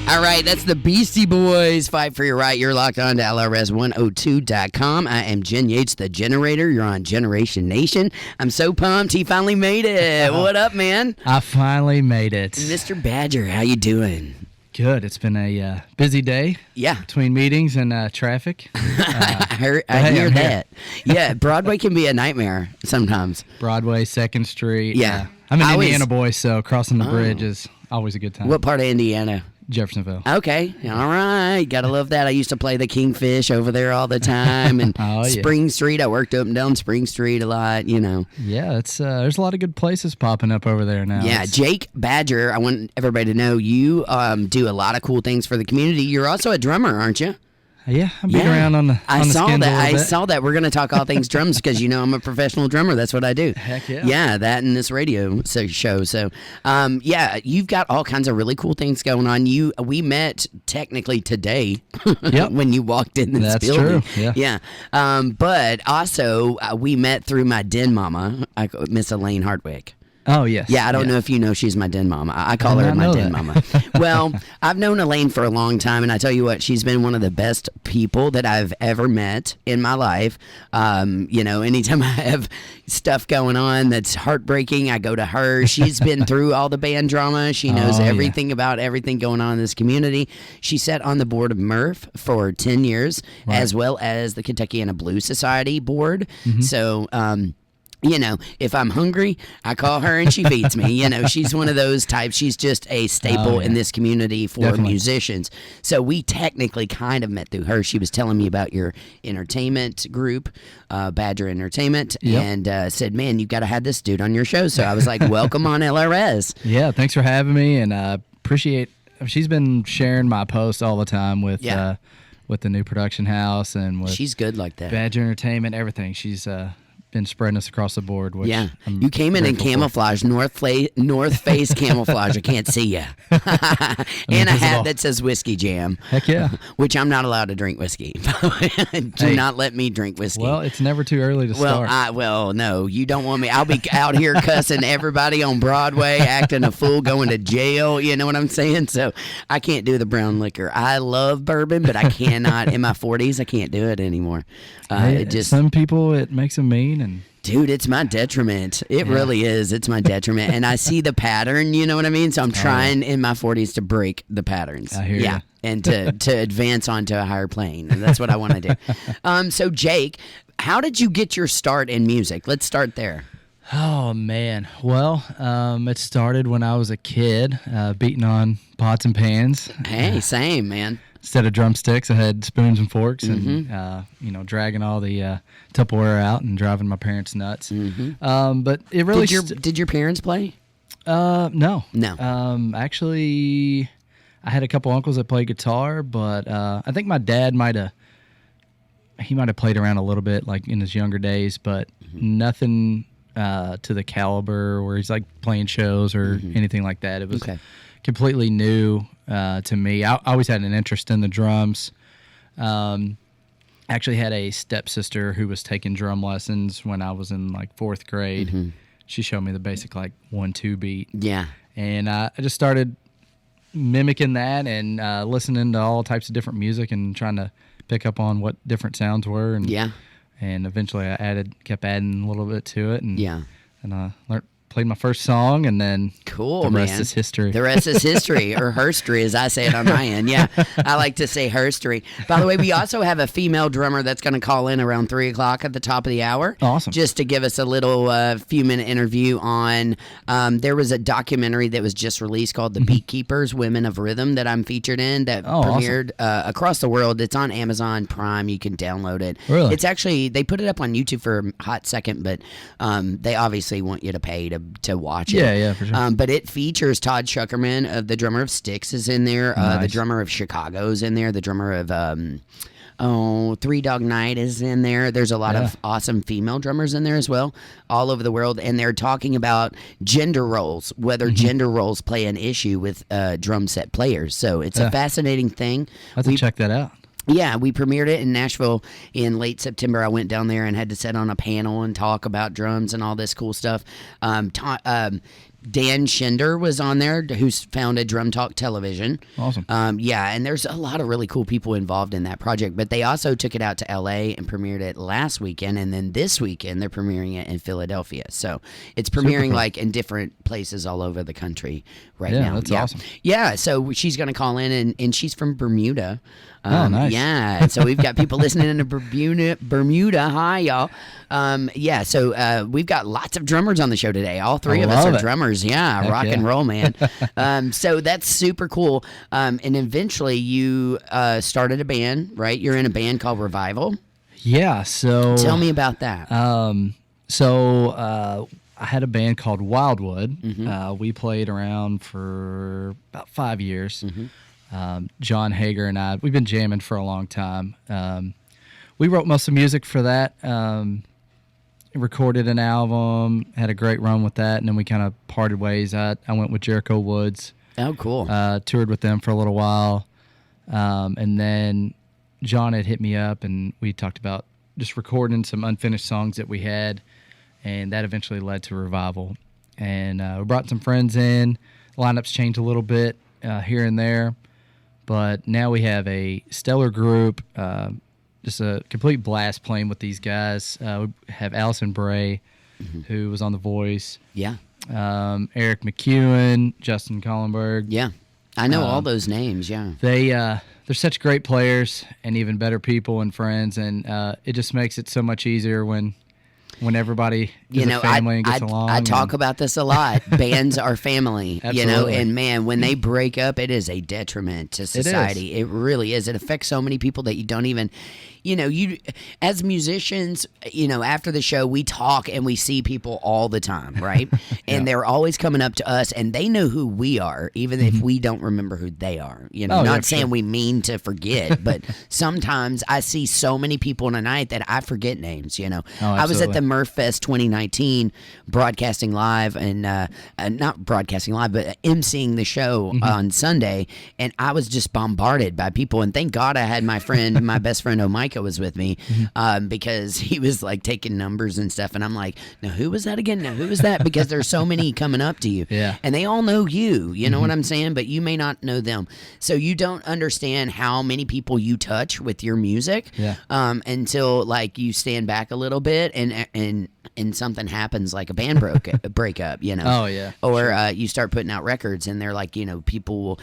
All right, that's the Beastie Boys. Fight for your right. You're locked on to LRS102.com. I am Jen Yates, the Generator. You're on Generation Nation. I'm so pumped. He finally made it. What up, man? I finally made it. Mr. Badger, how you doing? Good. It's been a busy day. Yeah. Between meetings and traffic. I hear that. Yeah, Broadway can be a nightmare sometimes. Broadway, 2nd Street. Yeah. I'm an Indiana boy, so crossing the bridge is always a good time. What part of Indiana? Jeffersonville. Okay. All right. Gotta love that. I used to play the Kingfish over there all the time. And Spring Street. I worked up and down Spring Street a lot, you know. Yeah, it's there's a lot of good places popping up over there now. Yeah, Jake Badger, I want everybody to know you do a lot of cool things for the community. You're also a drummer, aren't you? Yeah, I beat around on the I saw skins that. a little bit. I saw that. We're going to talk all things drums because you know I'm a professional drummer. That's what I do. Heck yeah. Yeah, that and this radio show. So, yeah, you've got all kinds of really cool things going on. We met technically today when you walked in this building. That's true. Yeah. Yeah. But also we met through my den mama, Miss Elaine Hardwick. Oh, yes. Yeah, I don't know if you know she's my den mama. I call her my den mama. Well, I've known Elaine for a long time, and I tell you what, she's been one of the best people that I've ever met in my life. You know, anytime I have stuff going on that's heartbreaking, I go to her. She's been through all the band drama. She knows everything about everything going on in this community. She sat on the board of Murph for 10 years, as well as the Kentuckiana Blues Society board. Mm-hmm. So, you know, if I'm hungry, I call her and she feeds me. You know, she's one of those types. She's just a staple in this community for musicians. So we technically kind of met through her. She was telling me about your entertainment group, Badger Entertainment, and said, man, you got to have this dude on your show. So I was like, welcome on LRS. Yeah, thanks for having me, and appreciate. She's been sharing my posts all the time with the new production house and with. She's good like that. Badger Entertainment, everything. She's been spreading us across the board. Which you came in camouflage, North Face camouflage. I can't see you. And a hat that says Whiskey Jam. Heck yeah. Which I'm not allowed to drink whiskey. Do not let me drink whiskey. Well, it's never too early to start. Well, no, you don't want me. I'll be out here cussing everybody on Broadway, acting a fool, going to jail. You know what I'm saying? So I can't do the brown liquor. I love bourbon, but I cannot. In my 40s, I can't do it anymore. Some people, it makes them mean. And dude, it's my detriment. It really is. It's my detriment. And I see the pattern, you know what I mean? So I'm trying in my 40s to break the patterns. I hear you. And to advance onto a higher plane. And that's what I want to do. So, Jake, how did you get your start in music? Let's start there. Oh, man. Well, it started when I was a kid, beating on pots and pans. Hey, same, man. Instead of drumsticks, I had spoons and forks, and dragging all the Tupperware out and driving my parents nuts. Mm-hmm. But it really did your parents play? No. Actually, I had a couple uncles that played guitar, but I think my dad might have played around a little bit, like in his younger days, but nothing to the caliber where he's like playing shows or anything like that. It was completely new to me. I always had an interest in the drums. Actually had a stepsister who was taking drum lessons when I was in like 4th grade. Mm-hmm. She showed me the basic like 1-2 beat. Yeah. And I just started mimicking that and listening to all types of different music and trying to pick up on what different sounds were. And and eventually I kept adding a little bit to it. And I played my first song, and then the rest is history. The rest is history, or herstory, as I say it on my end. Yeah, I like to say herstory. By the way, we also have a female drummer that's going to call in around 3 o'clock at the top of the hour. Awesome. Just to give us a little few-minute interview on, there was a documentary that was just released called The Beatkeepers, Women of Rhythm, that I'm featured in, that premiered across the world. It's on Amazon Prime. You can download it. Really? It's actually, they put it up on YouTube for a hot second, but they obviously want you to pay to watch it. Yeah, for sure. But it features Todd Schuckerman, the drummer of Styx, is in there. Nice. The drummer of Chicago's in there. The drummer of Three Dog Night is in there. There's a lot of awesome female drummers in there as well, all over the world. And they're talking about gender roles, whether gender roles play an issue with drum set players. So it's a fascinating thing. I have to check that out. Yeah, we premiered it in Nashville in late September. I went down there and had to sit on a panel and talk about drums and all this cool stuff. Dan Schinder was on there, who's founded Drum Talk Television. Awesome. Yeah, and there's a lot of really cool people involved in that project. But they also took it out to L.A. and premiered it last weekend, and then this weekend they're premiering it in Philadelphia. So it's premiering like in different places all over the country right now. That's awesome. Yeah, so she's going to call in, and she's from Bermuda. Oh, nice. Yeah, so we've got people listening in Bermuda. Hi, y'all. Yeah, so we've got lots of drummers on the show today. All three of us are drummers. Yeah, Heck rock and roll, man. So that's super cool. And eventually you started a band, right? You're in a band called Revival. Yeah, so... Tell me about that. I had a band called Wildwood. We played around for about 5 years. John Hager and I, we've been jamming for a long time. We wrote most of the music for that, recorded an album, had a great run with that, and then we kind of parted ways. I went with Jericho Woods. Oh, cool. Toured with them for a little while. And then John had hit me up, and we talked about just recording some unfinished songs that we had, and that eventually led to Revival. And we brought some friends in. Lineups changed a little bit here and there. But now we have a stellar group, just a complete blast playing with these guys. We have Allison Bray, who was on The Voice. Yeah. Eric McEwen, Justin Collenberg. Yeah. I know all those names, yeah. They're such great players and even better people and friends, and it just makes it so much easier when everybody is a family and gets along. I talk about this a lot. Bands are family, Absolutely. and man, when they break up, it is a detriment to society. It really is. It affects so many people that you don't even, you as musicians, after the show, we talk and we see people all the time, right? And they're always coming up to us, and they know who we are, even if we don't remember who they are. Not saying we mean to forget, but sometimes I see so many people in a night that I forget names. I was at the Murphfest 2019 broadcasting live, and not broadcasting live, but emceeing the show on Sunday, and I was just bombarded by people. And thank God I had my best friend Omika was with me, because he was like taking numbers and stuff, and I'm like, now who was that again? Now who was that? Because there's so many coming up to you, and they all know you. You know what I'm saying? But you may not know them, so you don't understand how many people you touch with your music, until like you stand back a little bit and something happens, like a band breakup, or you start putting out records, and they're like, people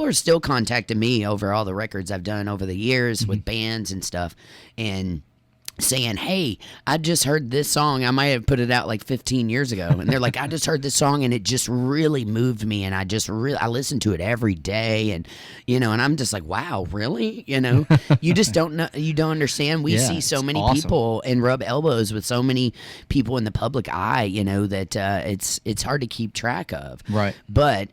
are still contacting me over all the records I've done over the years with bands and stuff, and saying, hey, I just heard this song. I might have put it out like 15 years ago, and they're like, I just heard this song and it just really moved me, and I listen to it every day, and and I'm just like, wow, really? You just don't know, you don't understand. We see so many people and rub elbows with so many people in the public eye, that it's hard to keep track of. Right. But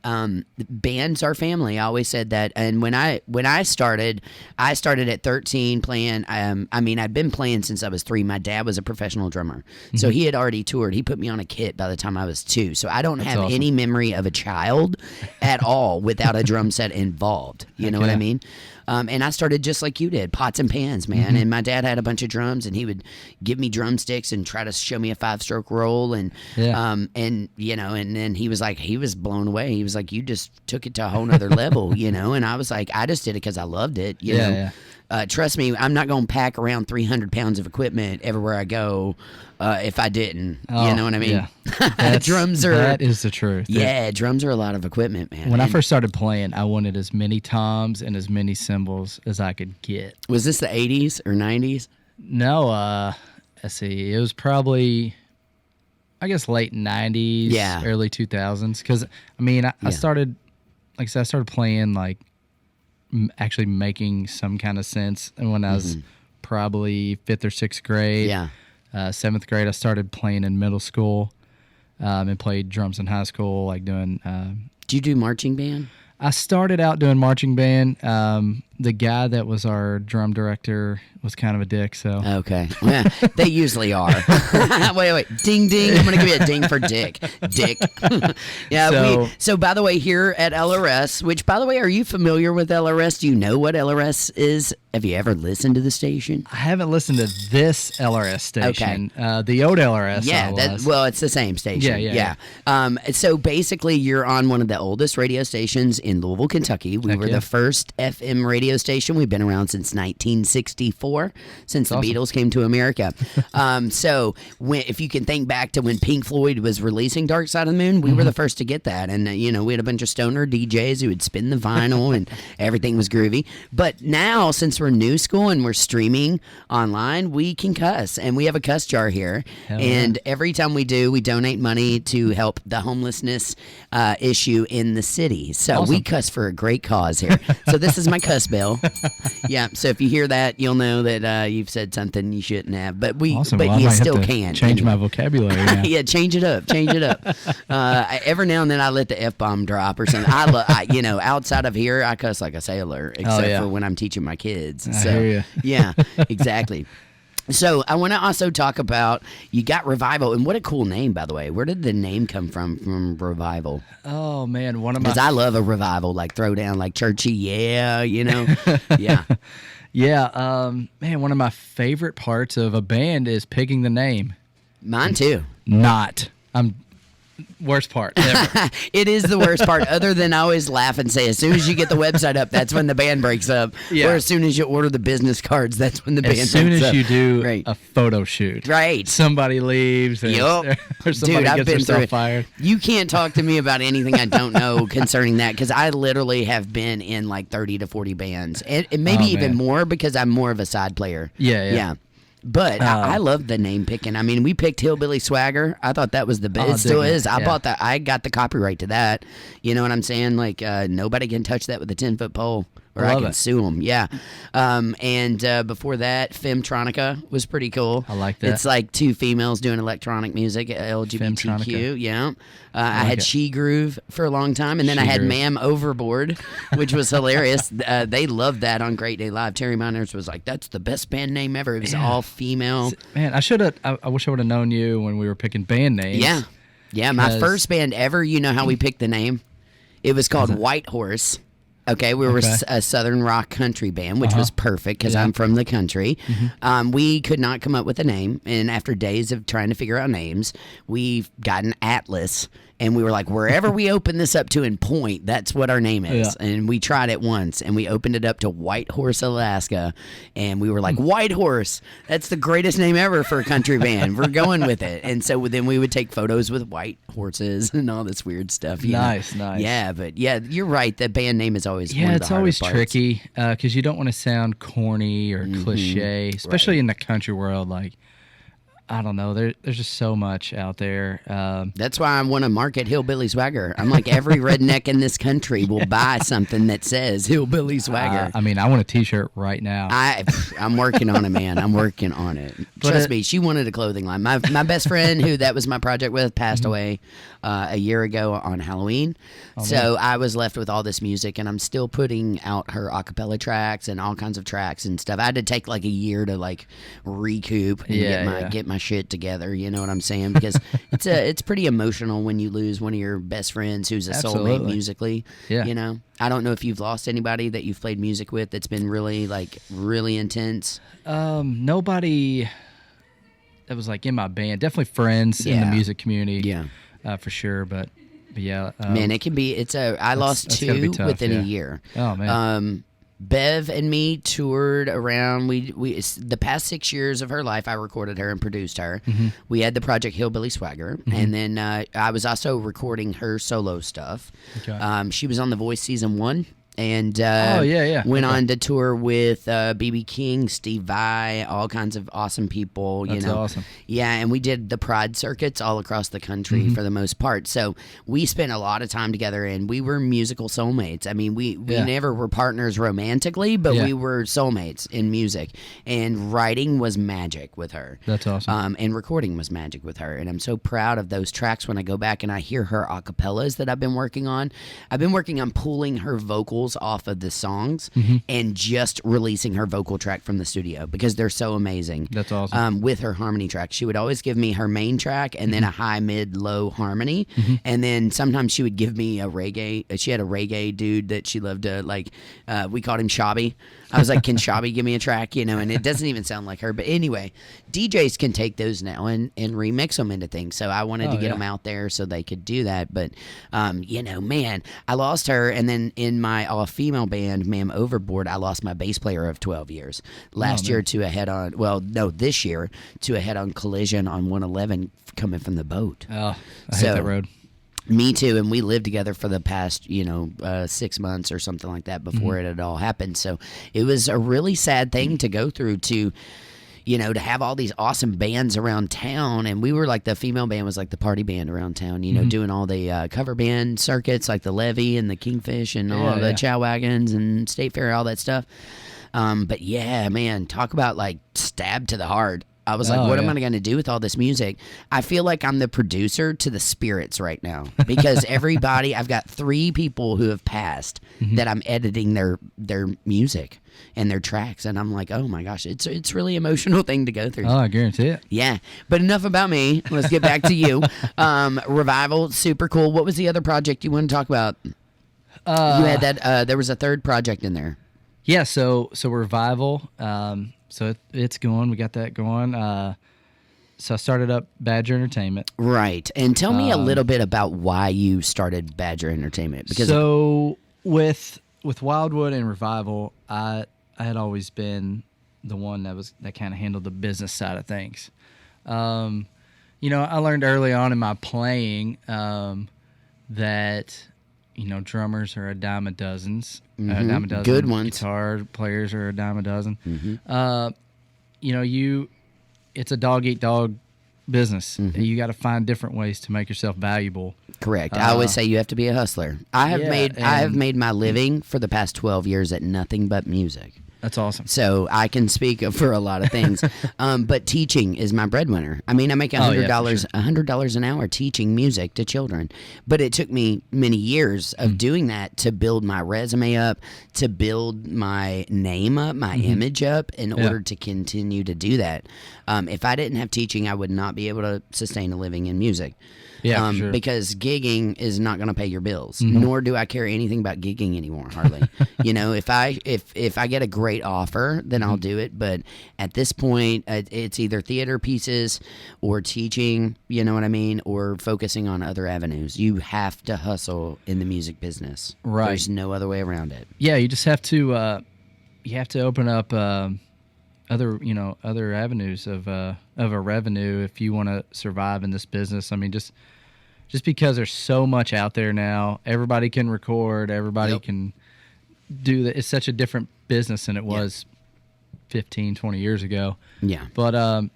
bands are family. I always said that. And when I started at 13 playing. I'd been playing since I was 3. My dad was a professional drummer, so he had already toured. He put me on a kit by the time I was 2, so I don't have any memory of a child at all without a drum set involved. You know what I mean? And I started just like you did, pots and pans, man. And my dad had a bunch of drums, and he would give me drumsticks and try to show me a 5-stroke roll, and and then he was blown away. He was like, you just took it to a whole nother level, And I was like, I just did it because I loved it, you know. Trust me, I'm not going to pack around 300 pounds of equipment everywhere I go if I didn't. You know what I mean? Yeah. That is the truth. Yeah, drums are a lot of equipment, man. When I first started playing, I wanted as many toms and as many cymbals as I could get. Was this the 80s or 90s? No, let's see. It was probably, I guess, late 90s, early 2000s. Because, I started, like I said, I started playing, like, actually making some kind of sense. And when I was probably 5th or 6th grade, 7th grade, I started playing in middle school, and played drums in high school, like doing. Do you do marching band? I started out doing marching band. The guy that was our drum director was kind of a dick, so. Okay. Yeah, they usually are. Wait. Ding, ding. I'm going to give you a ding for dick. Dick. So by the way, here at LRS, which, by the way, are you familiar with LRS? Do you know what LRS is Have you ever listened to the station? I haven't listened to this LRS station. Okay. The old LRS. Yeah, well, it's the same station. Yeah. So basically, you're on one of the oldest radio stations in Louisville, Kentucky. We were the first FM radio station. We've been around since 1964, since the Beatles came to America. So if you can think back to when Pink Floyd was releasing Dark Side of the Moon, we were the first to get that. And, we had a bunch of stoner DJs who would spin the vinyl and everything was groovy. But now, since we're new school and we're streaming online, we can cuss. And we have a cuss jar here. And every time we do, we donate money to help the homelessness issue in the city. So we cuss for a great cause here. So this is my cuss bell. Yeah. So if you hear that, you'll know that you've said something you shouldn't have. But you still can. Change my vocabulary now. Yeah, change it up. Every now and then I let the F-bomb drop or something. Outside of here, I cuss like a sailor, except for when I'm teaching my kids. I hear you. Yeah, exactly. So I want to also talk about, you got Revival, and what a cool name, by the way. Where did the name come from Revival? Oh, man, because I love a revival, like throw down, like churchy, yeah. Yeah. Yeah, man, one of my favorite parts of a band is picking the name. Mine too. Worst part ever. It is the worst part, other than I always laugh and say, as soon as you get the website up, that's when the band breaks up. Yeah. Or as soon as you order the business cards, that's when the band breaks up. As soon as you do a photo shoot. Right. Somebody leaves or somebody gets herself fired. You can't talk to me about anything I don't know concerning that, because I literally have been in like 30 to 40 bands. And maybe even more, because I'm more of a side player. Yeah. But I love the name picking. I mean, we picked Hillbilly Swagger. I thought that was the best. It still is. I bought that. I got the copyright to that. You know what I'm saying? Like, nobody can touch that with a 10-foot pole, or I can sue them. Yeah. And before that, Femtronica was pretty cool. I like that. It's like two females doing electronic music, LGBTQ. Femtronica. Yeah. I had She Groove for a long time, and then I had Ma'am Overboard, which was hilarious. They loved that on Great Day Live. Terry Miners was like, "That's the best band name ever." It was all female. Man, I wish I would have known you when we were picking band names. Yeah. My first band ever. You know how we picked the name? It was called White Horse. Okay, we were a southern rock country band, which was perfect because I'm from the country. Mm-hmm. We could not come up with a name, and after days of trying to figure out names, we got an atlas, and we were like, wherever we open this up to in point, that's what our name is. Yeah. And we tried it once, and we opened it up to White Horse, Alaska, and we were like, White Horse, that's the greatest name ever for a country band. We're going with it. And so then we would take photos with white horses and all this weird stuff. Nice. Yeah, but you're right. The band name is always it's always tricky because you don't want to sound corny or cliche, especially in the country world. Like, I don't know. There's just so much out there. That's why I want to market Hillbilly Swagger. I'm like, every redneck in this country will buy something that says Hillbilly Swagger. I want a T-shirt right now. I'm working on it, man. I'm working on it. Trust me, she wanted a clothing line. My best friend, who that was my project with, passed away a year ago on Halloween. So I was left with all this music, and I'm still putting out her a cappella tracks and all kinds of tracks and stuff. I had to take like a year to like recoup and get my shit together. You know what I'm saying? Because it's pretty emotional when you lose one of your best friends who's a soulmate musically. Yeah. You know, I don't know if you've lost anybody that you've played music with that's been really intense. Nobody that was like in my band. Definitely friends in the music community. Yeah. For sure. But yeah, man, it can be. I lost two within a year. Oh man. Bev and me toured around. We the past 6 years of her life, I recorded her and produced her. Mm-hmm. We had the project Hillbilly Swagger, and then I was also recording her solo stuff. Okay. She was on The Voice season 1. And went on to tour with B.B. King, Steve Vai, all kinds of awesome people. That's awesome. Yeah, and we did the Pride circuits all across the country for the most part. So we spent a lot of time together, and we were musical soulmates. I mean, we never were partners romantically, but we were soulmates in music. And writing was magic with her. That's awesome. And recording was magic with her. And I'm so proud of those tracks when I go back and I hear her a cappellas that I've been working on. I've been working on pulling her vocals vocals off of the songs and just releasing her vocal track from the studio because they're so amazing. That's awesome. With her harmony track, she would always give me her main track and then a high, mid, low harmony, and then sometimes she would give me a reggae. She had a reggae dude that she loved to like. We called him Shabby. I was like, "Can Shabby give me a track?" You know, and it doesn't even sound like her. But anyway, DJs can take those now and remix them into things. So I wanted to get them out there so they could do that. But you know, man, I lost her, and then in my all-female band, Ma'am Overboard, I lost my bass player of 12 years last year to a head-on. Well, no, this year to a head-on collision on 111 coming from the boat. Oh, I hate that road. Me too, and we lived together for the past, 6 months or something like that before it had all happened. So it was a really sad thing to go through to have all these awesome bands around town. And we were like, the female band was like the party band around town, doing all the cover band circuits like the Levy and the Kingfish and all the Chow Wagons and State Fair, all that stuff. But yeah, man, talk about like stabbed to the heart. I was like, what am I going to do with all this music? I feel like I'm the producer to the spirits right now because I've got 3 people who have passed that I'm editing their music and their tracks. And I'm like, oh my gosh, it's really emotional thing to go through. Oh, I guarantee it. Yeah. But enough about me. Let's get back to you. Revival, super cool. What was the other project you want to talk about? You had that, there was a third project in there. Yeah. So Revival, so it's going. We got that going. So I started up Badger Entertainment. Right. And tell me a little bit about why you started Badger Entertainment. Because with Wildwood and Revival, I had always been the one that kind of handled the business side of things. I learned early on in my playing that drummers are a dime a dozen. Good ones. Guitar players are a dime a dozen. It's a dog eat dog business. You got to find different ways to make yourself valuable. Correct. I always say you have to be a hustler. I have made my living for the past 12 years at nothing but music. That's awesome. So I can speak for a lot of things, but teaching is my breadwinner. I mean, I make $100 an hour teaching music to children, but it took me many years of doing that to build my resume up, to build my name up, my image up, in order to continue to do that. If I didn't have teaching, I would not be able to sustain a living in music. Yeah, sure. Because gigging is not going to pay your bills. Nor do I care anything about gigging anymore. Hardly. If I get a great offer, then I'll do it. But at this point, it's either theater pieces or teaching. You know what I mean? Or focusing on other avenues. You have to hustle in the music business. Right. There's no other way around it. Yeah, you just have to. You have to open up other avenues of a revenue if you want to survive in this business. I mean, just because there's so much out there now, everybody can record, everybody can do that. It's such a different business than it was 15, 20 years ago. Yeah. But I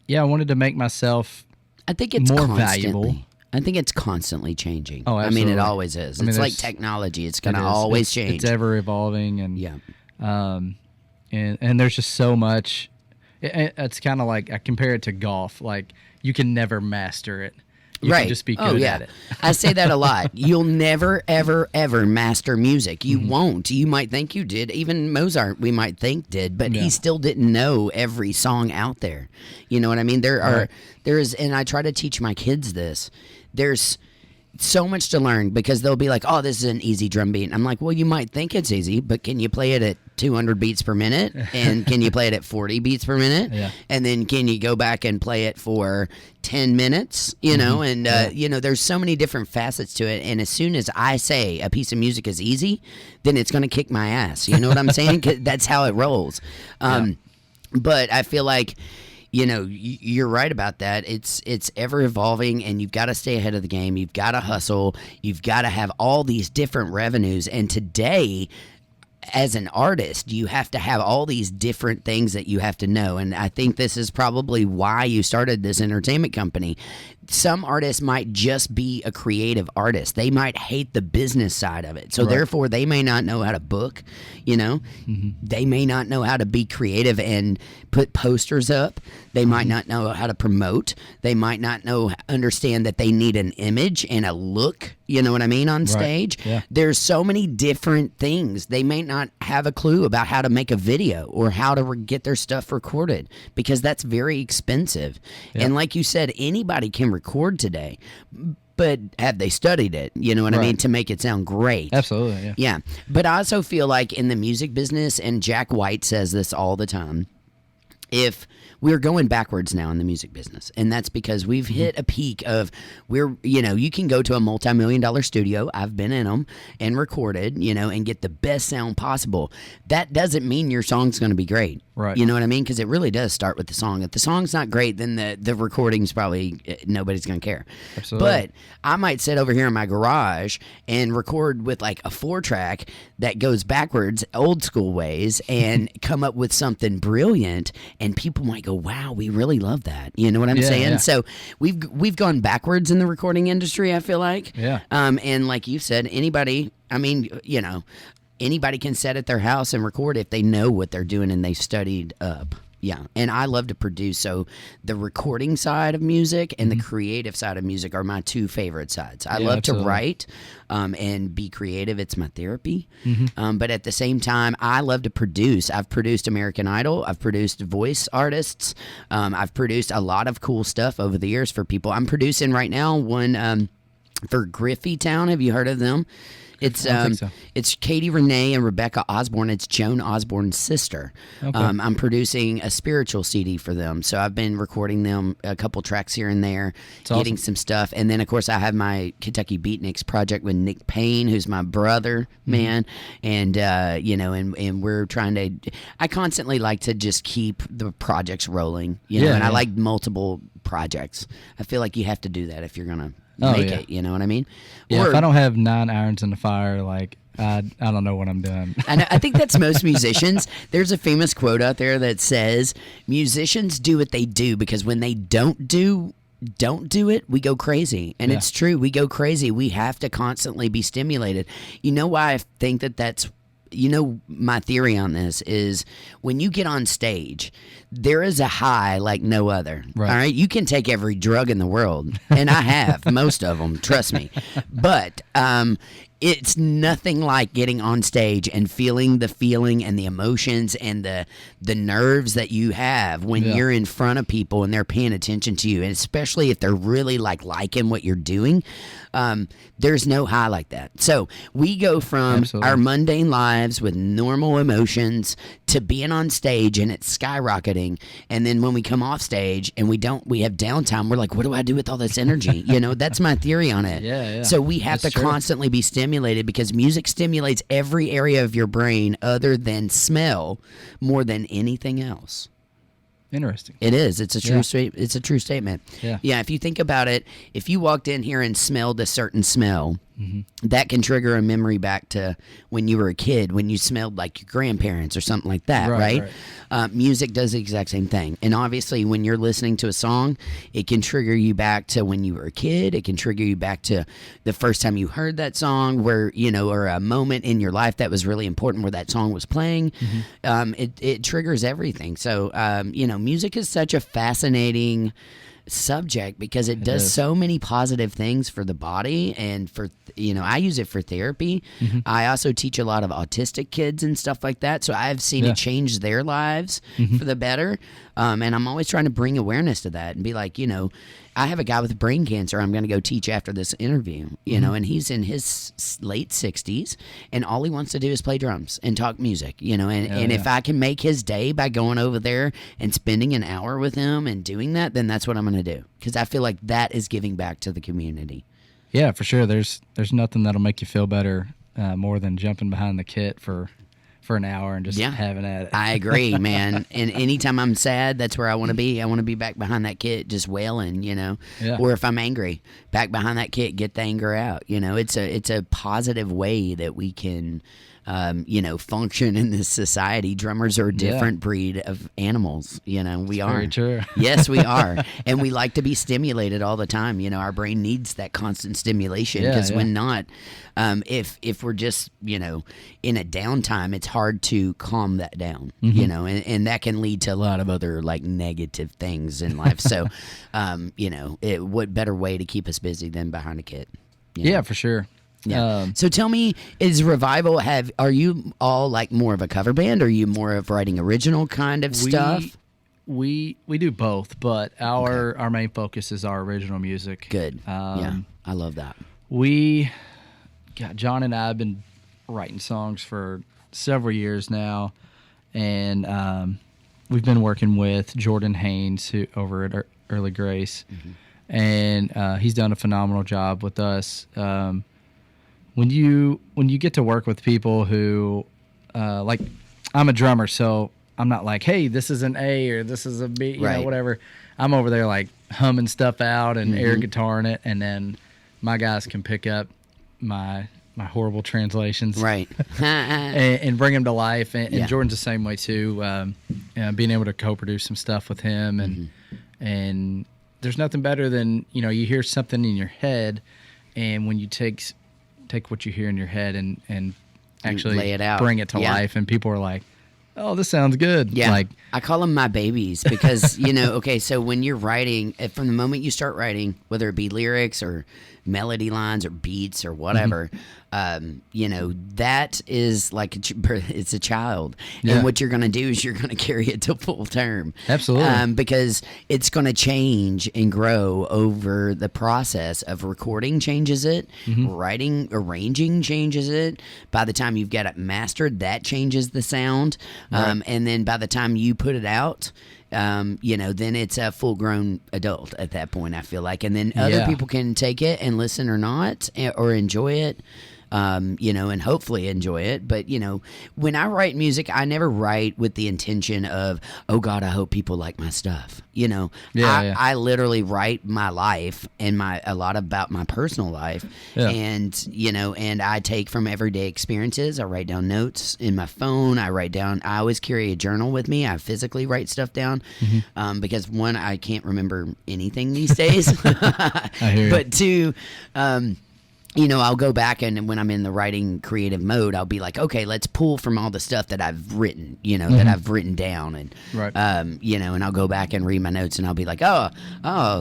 wanted to make myself more valuable. I think it's constantly changing. Oh, absolutely. I mean, it always is. It's like technology. It's going to always change. It's ever evolving, and and there's just so much. It's kind of like, I compare it to golf. Like, you can never master it. You can just be good at it. I say that a lot. You'll never, ever, ever master music. You won't. You might think you did. Even Mozart, we might think did, but he still didn't know every song out there. You know what I mean? There is, and I try to teach my kids this. There's so much to learn because they'll be like, oh, this is an easy drum beat. I'm like, well, you might think it's easy, but can you play it at 200 beats per minute? And can you play it at 40 beats per minute? Yeah. And then can you go back and play it for 10 minutes? And, there's so many different facets to it. And as soon as I say a piece of music is easy, then it's going to kick my ass. You know what I'm saying? 'Cause that's how it rolls. But I feel like, you're right about that. It's ever evolving, and you've got to stay ahead of the game. You've got to hustle. You've got to have all these different revenues. And today, as an artist, you have to have all these different things that you have to know. And I think this is probably why you started this entertainment company. some artists might just be a creative artist. They might hate the business side of it. So therefore they may not know how to book, They may not know how to be creative and put posters up. They might not know how to promote. They might not understand that they need an image and a look, you know what I mean, on stage. Yeah. There's so many different things. They may not have a clue about how to make a video or how to get their stuff recorded, because that's very expensive. Yeah. And like you said, anybody can record today, but have they studied it? You know what I mean? To make it sound great. Absolutely, yeah. Yeah. But I also feel like in the music business, and Jack White says this all the time, if we're going backwards now in the music business, and that's because we've hit a peak of you can go to a multi-million-dollar studio. I've been in them and recorded, and get the best sound possible. That doesn't mean your song's going to be great. Right. You know what I mean? Because it really does start with the song. If the song's not great, then the recording's probably nobody's going to care. Absolutely. But I might sit over here in my garage and record with like a 4-track that goes backwards, old school ways, and come up with something brilliant, and people might go, wow, we really love that. You know what I'm saying? Yeah. So we've gone backwards in the recording industry, I feel like. Yeah. And like you said, anybody can sit at their house and record if they know what they're doing and they've studied up. Yeah. And I love to produce. So the recording side of music and the creative side of music are my two favorite sides. I love to write and be creative. It's my therapy. But at the same time, I love to produce. I've produced American Idol. I've produced voice artists. I've produced a lot of cool stuff over the years for people. I'm producing right now one for Griffey Town. Have you heard of them? It's it's Katie Renee and Rebecca Osborne. It's Joan Osborne's sister. Okay. I'm producing a spiritual CD for them, so I've been recording them a couple tracks here and there, getting some stuff, and then of course I have my Kentucky Beatniks project with Nick Payne, who's my brother, man, and and we're trying to. I constantly like to just keep the projects rolling, and I like multiple projects. I feel like you have to do that if you're gonna. Make it, you know what I mean? Yeah, if I don't have 9 irons in the fire, like I don't know what I'm doing. And I think that's most musicians. There's a famous quote out there that says, musicians do what they do because when they don't do it, we go crazy. And it's true, we go crazy. We have to constantly be stimulated. You know why I think that's my theory on this is when you get on stage, there is a high like no other. Right. All right. You can take every drug in the world, and I have most of them, trust me. But it's nothing like getting on stage and feeling the feeling and the emotions and the nerves that you have when you're in front of people and they're paying attention to you, and especially if they're really liking what you're doing. There's no high like that. So we go from our mundane lives with normal emotions to being on stage and it's skyrocketing. And then when we come off stage and we have downtime, we're like, what do I do with all this energy? That's my theory on it. Yeah. So we have to constantly be stimulated because music stimulates every area of your brain other than smell more than anything else. Interesting. It is. It's a true it's a true statement. Yeah. Yeah. If you think about it, if you walked in here and smelled a certain smell, that can trigger a memory back to when you were a kid, when you smelled like your grandparents or something like that, right? Music does the exact same thing. And obviously, when you're listening to a song, it can trigger you back to when you were a kid. It can trigger you back to the first time you heard that song where, or a moment in your life that was really important where that song was playing. It triggers everything. So, music is such a fascinating subject because it does so many positive things for the body and for I use it for therapy. I also teach a lot of autistic kids and stuff like that, so I've seen it change their lives for the better, and I'm always trying to bring awareness to that and be like, I have a guy with brain cancer I'm going to go teach after this interview, and he's in his late 60s, and all he wants to do is play drums and talk music, and if I can make his day by going over there and spending an hour with him and doing that, then that's what I'm going to do, because I feel like that is giving back to the community. Yeah, for sure. There's nothing that'll make you feel better more than jumping behind the kit for an hour and just having at it. I agree, man. And anytime I'm sad, that's where I want to be. I want to be back behind that kit just wailing, Or if I'm angry, back behind that kit, get the anger out. It's a positive way that we can function in this society. Drummers are a different breed of animals. We are. Very true. Yes, we are. And we like to be stimulated all the time. Our brain needs that constant stimulation, because when not, if we're just, in a downtime, it's hard to calm that down, and that can lead to a lot of other like negative things in life. So, what better way to keep us busy than behind a kit? Yeah, for sure. Yeah. So tell me, is Revival are you all like more of a cover band, or are you more of writing original kind of stuff? We do both, but our main focus is our original music. Good. I love that. John and I have been writing songs for several years now, and we've been working with Jordan Haynes over at Early Grace, and he's done a phenomenal job with us. When you get to work with people who, like, I'm a drummer, so I'm not like, hey, this is an A or this is a B, you know, whatever. I'm over there like humming stuff out and air guitaring it, and then my guys can pick up my horrible translations, and bring them to life. And Jordan's the same way too. Being able to co-produce some stuff with him, and there's nothing better than you hear something in your head, and when you take what you hear in your head and actually lay it out, bring it to life, and people are like, oh, this sounds good. Yeah. Like, I call them my babies because, okay, so when you're writing, from the moment you start writing, whether it be lyrics or melody lines or beats or whatever, that is like it's a child. And what you're going to do is you're going to carry it to full term. Absolutely. Because it's going to change and grow over the process of recording changes it, writing, arranging changes it. By the time you've got it mastered, that changes the sound. And then by the time you put it out, then it's a full-grown adult at that point, I feel like. And then other people can take it and listen or not, or enjoy it, and hopefully enjoy it. But, when I write music, I never write with the intention of, oh, God, I hope people like my stuff. I literally write my life and a lot about my personal life. And, and I take from everyday experiences. I write down notes in my phone. I always carry a journal with me. I physically write stuff down because, one, I can't remember anything these days. I hear but two, I'll go back, and when I'm in the writing creative mode, I'll be like, okay, let's pull from all the stuff that I've written, that I've written down. And, and I'll go back and read my notes, and I'll be like, oh,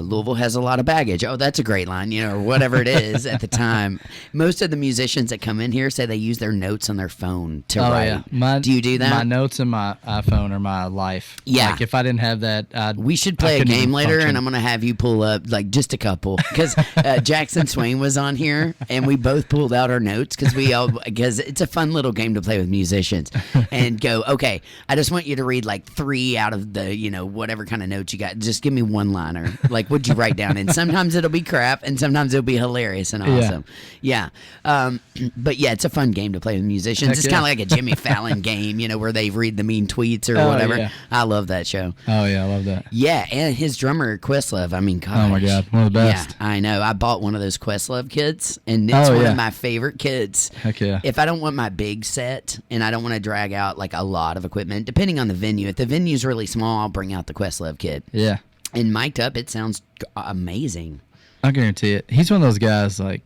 Louisville has a lot of baggage. Oh, that's a great line, or whatever it is at the time. Most of the musicians that come in here say they use their notes on their phone to write. Yeah. Do you do that? My notes in my iPhone are my life. Yeah. Like, if I didn't have that, we should play a game later, and I'm going to have you pull up, like, just a couple. Because Jackson Swain was on here, and we both pulled out our notes because it's a fun little game to play with musicians, and go, okay, I just want you to read like 3 out of the, whatever kind of notes you got. Just give me one liner. Like, what'd you write down? And sometimes it'll be crap, and sometimes it'll be hilarious and awesome. Yeah. But yeah, it's a fun game to play with musicians. It's kind of like a Jimmy Fallon game, where they read the mean tweets or whatever. Yeah. I love that show. Oh yeah, I love that. Yeah, and his drummer Questlove. I mean, gosh. Oh my God, one of the best. Yeah, I know. I bought one of those Questlove kits, and it's one of my favorite kits. Heck yeah. If I don't want my big set and I don't want to drag out like a lot of equipment, depending on the venue. If the venue's really small, I'll bring out the Questlove kit. Yeah. And mic'd up, it sounds amazing. I guarantee it. He's one of those guys, like,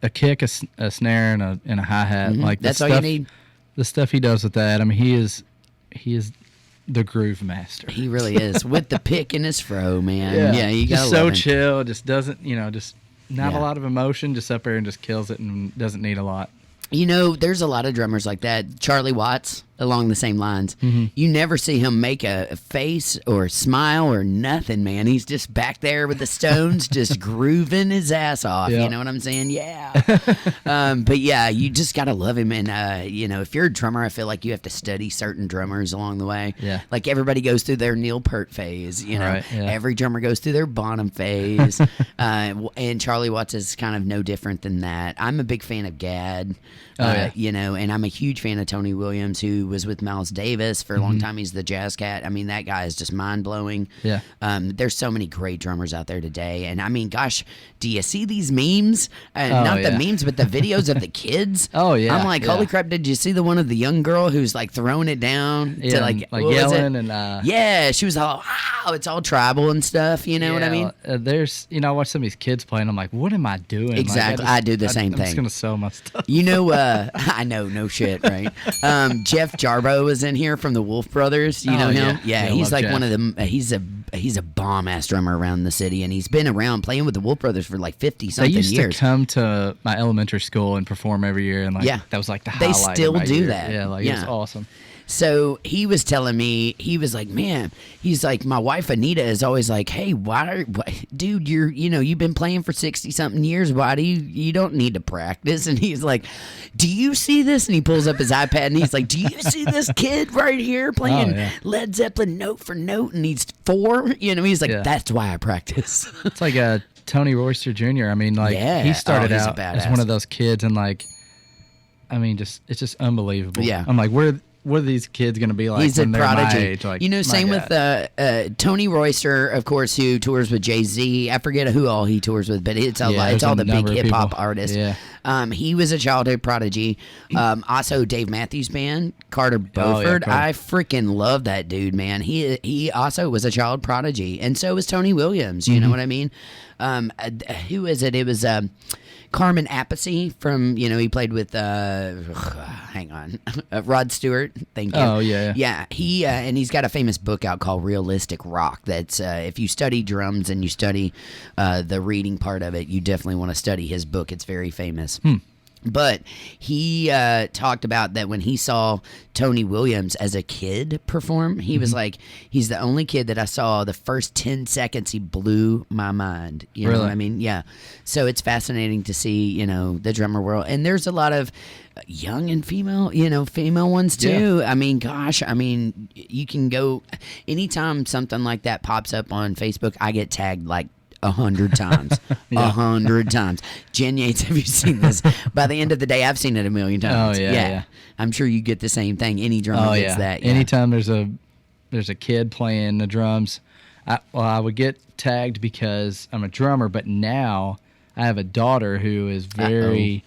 a kick, a snare, and a hi-hat. Like, that's all you need. The stuff he does with that, I mean, he is the groove master. He really is. With the pick in his fro, man. Yeah, you gotta just love so him. Chill, just doesn't, just not a lot of emotion, just up there and just kills it and doesn't need a lot. There's a lot of drummers like that. Charlie Watts, along the same lines. You never see him make a face or smile or nothing, man. He's just back there with the Stones, just grooving his ass off. You know what I'm saying? Yeah. But yeah, you just got to love him. And, if you're a drummer, I feel like you have to study certain drummers along the way. Yeah. Like everybody goes through their Neil Peart phase, Right, yeah. Every drummer goes through their Bonham phase. And Charlie Watts is kind of no different than that. I'm a big fan of Gadd. And I'm a huge fan of Tony Williams, who who was with Miles Davis for a long time. He's the jazz cat. I mean, that guy is just mind-blowing. Yeah. There's so many great drummers out there today. And I mean, gosh, do you see these memes? Not the memes, but the videos of the kids. Oh, yeah. I'm like, holy crap, did you see the one of the young girl who's like throwing it down to like yelling and yeah, she was all, wow, it's all tribal and stuff, you know what I mean? There's, I watch some of these kids play and I'm like, what am I doing? Exactly. I do the same thing. I'm just going to sell my stuff. You know, I know, no shit, right? Jeff Jarbo was in here from the Wolf Brothers. You know him? Yeah, he's like Jeff. One of them. He's a bomb-ass drummer around the city, and he's been around playing with the Wolf Brothers for like 50-something years. They used to come to my elementary school and perform every year, and that was like the highlight. They still do year. that. Yeah, it's awesome. So he was telling me, he was like, man, he's like, my wife Anita is always like, hey, dude, you've been playing for 60-something years. Why do you don't need to practice? And he's like, do you see this? And he pulls up his iPad and he's like, do you see this kid right here playing Led Zeppelin note for note? And he's 4. He's like, that's why I practice. It's like Tony Royster Jr. I mean, he started out as one of those kids, and it's just unbelievable. Yeah. I'm like, what are these kids going to be like? He's when a they're prodigy. My age? Like, same with Tony Royster, of course, who tours with Jay-Z. I forget who all he tours with, but it's all the big hip hop artists. Yeah. He was a childhood prodigy. Also, Dave Matthews Band, Carter Beauford. I freaking love that dude, man. He also was a child prodigy, and so was Tony Williams. You know what I mean? Who is it? It was Carmen Appice from, he played with, Rod Stewart. Thank you. Oh, yeah. Yeah, he, and he's got a famous book out called Realistic Rock. That's, if you study drums and you study the reading part of it, you definitely want to study his book. It's very famous. But he talked about that when he saw Tony Williams as a kid perform, he was like, he's the only kid that I saw the first 10 seconds, he blew my mind. You know what I mean? Yeah. So it's fascinating to see, the drummer world. And there's a lot of young and female ones too. Yeah. I mean, gosh, you can go, anytime something like that pops up on Facebook, I get tagged like 100 times. 100 times. Jen Yates, have you seen this? By the end of the day, I've seen it a million times. Oh, yeah. I'm sure you get the same thing. Any drummer gets that. Yeah. Anytime there's a kid playing the drums, I would get tagged because I'm a drummer, but now I have a daughter who is very,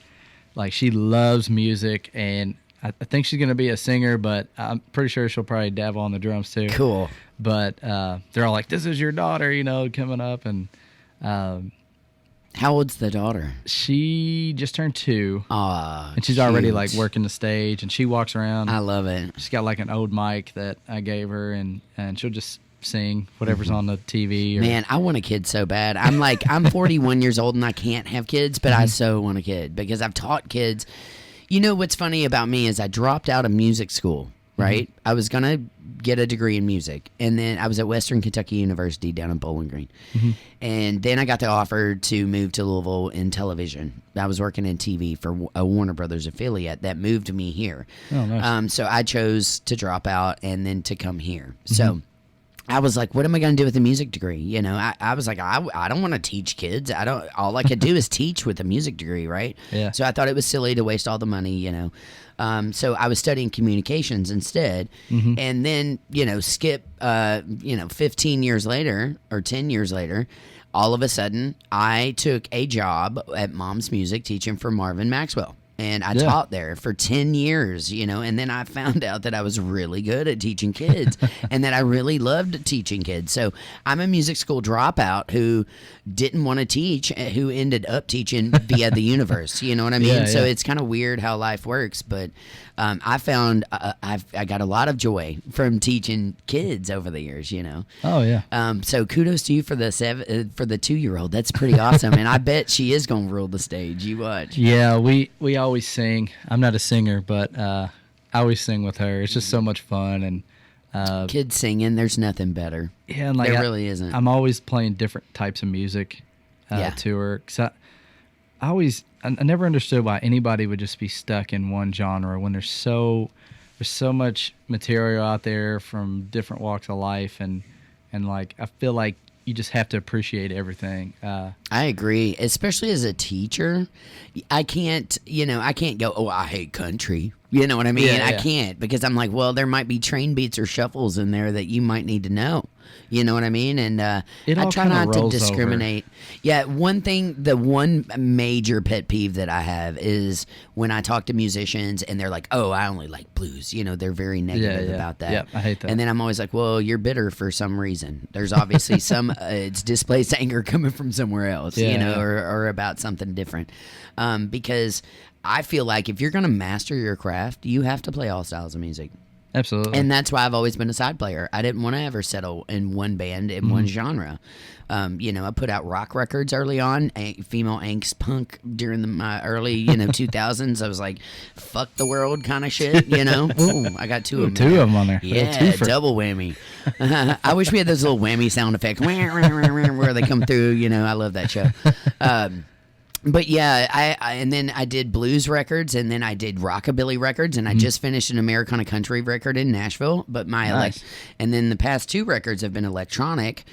she loves music, and I think she's going to be a singer, but I'm pretty sure she'll probably dabble on the drums too. Cool. But they're all like, this is your daughter, coming up. And how old's the daughter? She just turned 2. And she's already working the stage, and she walks around. I love it. She's got an old mic that I gave her, and she'll just sing whatever's on the TV. Man, I want a kid so bad. I'm 41 years old and I can't have kids, but I so want a kid because I've taught kids. You know what's funny about me is I dropped out of music school, right? I was going to get a degree in music, and then I was at Western Kentucky University down in Bowling Green. And then I got the offer to move to Louisville in television. I was working in TV for a Warner Brothers affiliate that moved me here. Oh, nice. So I chose to drop out and then to come here. So I was like, what am I going to do with a music degree? I was like, I don't want to teach kids. All I could do is teach with a music degree, right? Yeah. So I thought it was silly to waste all the money, So I was studying communications instead. And then, skip, 15 years later or 10 years later, all of a sudden I took a job at Mom's Music teaching for Marvin Maxwell. And I taught there for 10 years, and then I found out that I was really good at teaching kids and that I really loved teaching kids. So I'm a music school dropout who didn't want to teach, who ended up teaching via the universe. You know what I mean? So it's kind of weird how life works. But I found I got a lot of joy from teaching kids over the years, Oh, yeah. So kudos to you for the 2-year-old. That's pretty awesome. And I bet she is going to rule the stage. You watch. Yeah, we always sing. I'm not a singer, but I always sing with her. It's just so much fun. And kids singing, there's nothing better. Yeah, and there really isn't. I'm always playing different types of music to her. 'Cause I never understood why anybody would just be stuck in one genre when there's so much material out there from different walks of life, and I feel like you just have to appreciate everything. I agree, especially as a teacher. I can't go, oh, I hate country, You know what I mean? Yeah, I yeah. can't, because I'm like, well, there might be train beats or shuffles in there that you might need to know. You know what I mean? And It I all try kinda not to rolls discriminate. Yeah, the one major pet peeve that I have is when I talk to musicians and they're like, "Oh, I only like blues." You know, they're very negative Yeah. about that. Yeah, I hate that. And then I'm always like, "Well, you're bitter for some reason. There's obviously some it's displaced anger coming from somewhere else, Yeah, you know, yeah. or about something different." Because I feel like if you're going to master your craft, you have to play all styles of music. Absolutely. And that's why I've always been a side player. I didn't want to ever settle in one band, in one genre. You know, I put out rock records early on, female angst punk during my early, 2000s. I was like, fuck the world kind of shit, you know? Ooh, I got two of them. Two of them on there. Yeah, double whammy. I wish we had those little whammy sound effects where they come through. You know, I love that show. But yeah, I and then I did blues records, and then I did rockabilly records, and I just finished an Americana country record in Nashville. But Nice. and then the past two records have been electronic,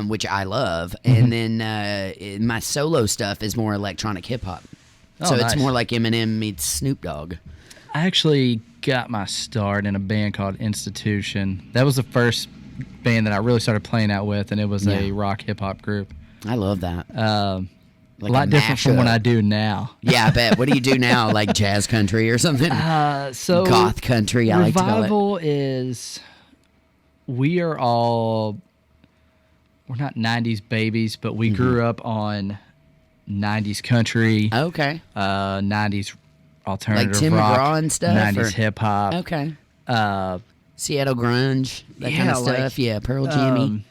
which I love, and then my solo stuff is more electronic hip hop. So nice. it's more like Eminem meets Snoop Dogg. I actually got my start in a band called Institution. That was the first band that I really started playing out with, and it was a rock hip hop group. I love that. Like a lot different from what mashup. I do now. Yeah, I bet. What do you do now? Like jazz country or something? So Goth country, I like to call it. Revival is, we're not 90s babies, but we grew up on 90s country, Okay. 90s alternative Like Tim rock, McGraw and stuff? 90s or- hip hop. Okay. Uh, Seattle grunge, that kind Yeah, of like, stuff. Yeah, Pearl Jam.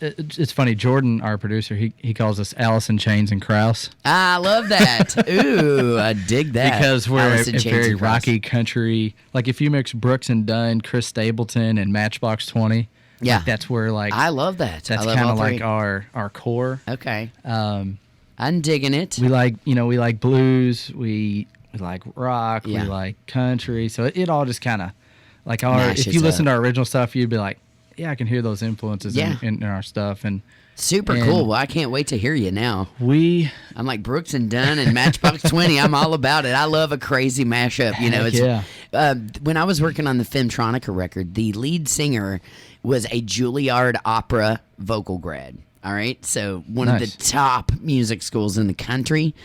It's funny. Jordan, our producer, he calls us Alice in Chains and Krause I love that. Ooh, I dig that. because we're Alice in a Chains very and Krause. rocky country. Like if you mix Brooks and Dunn, Chris Stapleton, and Matchbox 20, Yeah. like that's where like I love that. that's I love kind all of three. like our core. Okay. Um, I'm digging it. we like blues. We like rock. Yeah. We like country. So it all just kind of like if Mashes you listen up. to our original stuff, you'd be like, yeah, I can hear those influences Yeah. in our stuff. And Super and cool. Well, I can't wait to hear you now. we I'm like Brooks and Dunn and Matchbox 20. I'm all about it. I love a crazy mashup. You know, Heck it's yeah. when I was working on the Femtronica record, the lead singer was a Juilliard opera vocal grad. All right, so one of Nice. the top music schools in the country.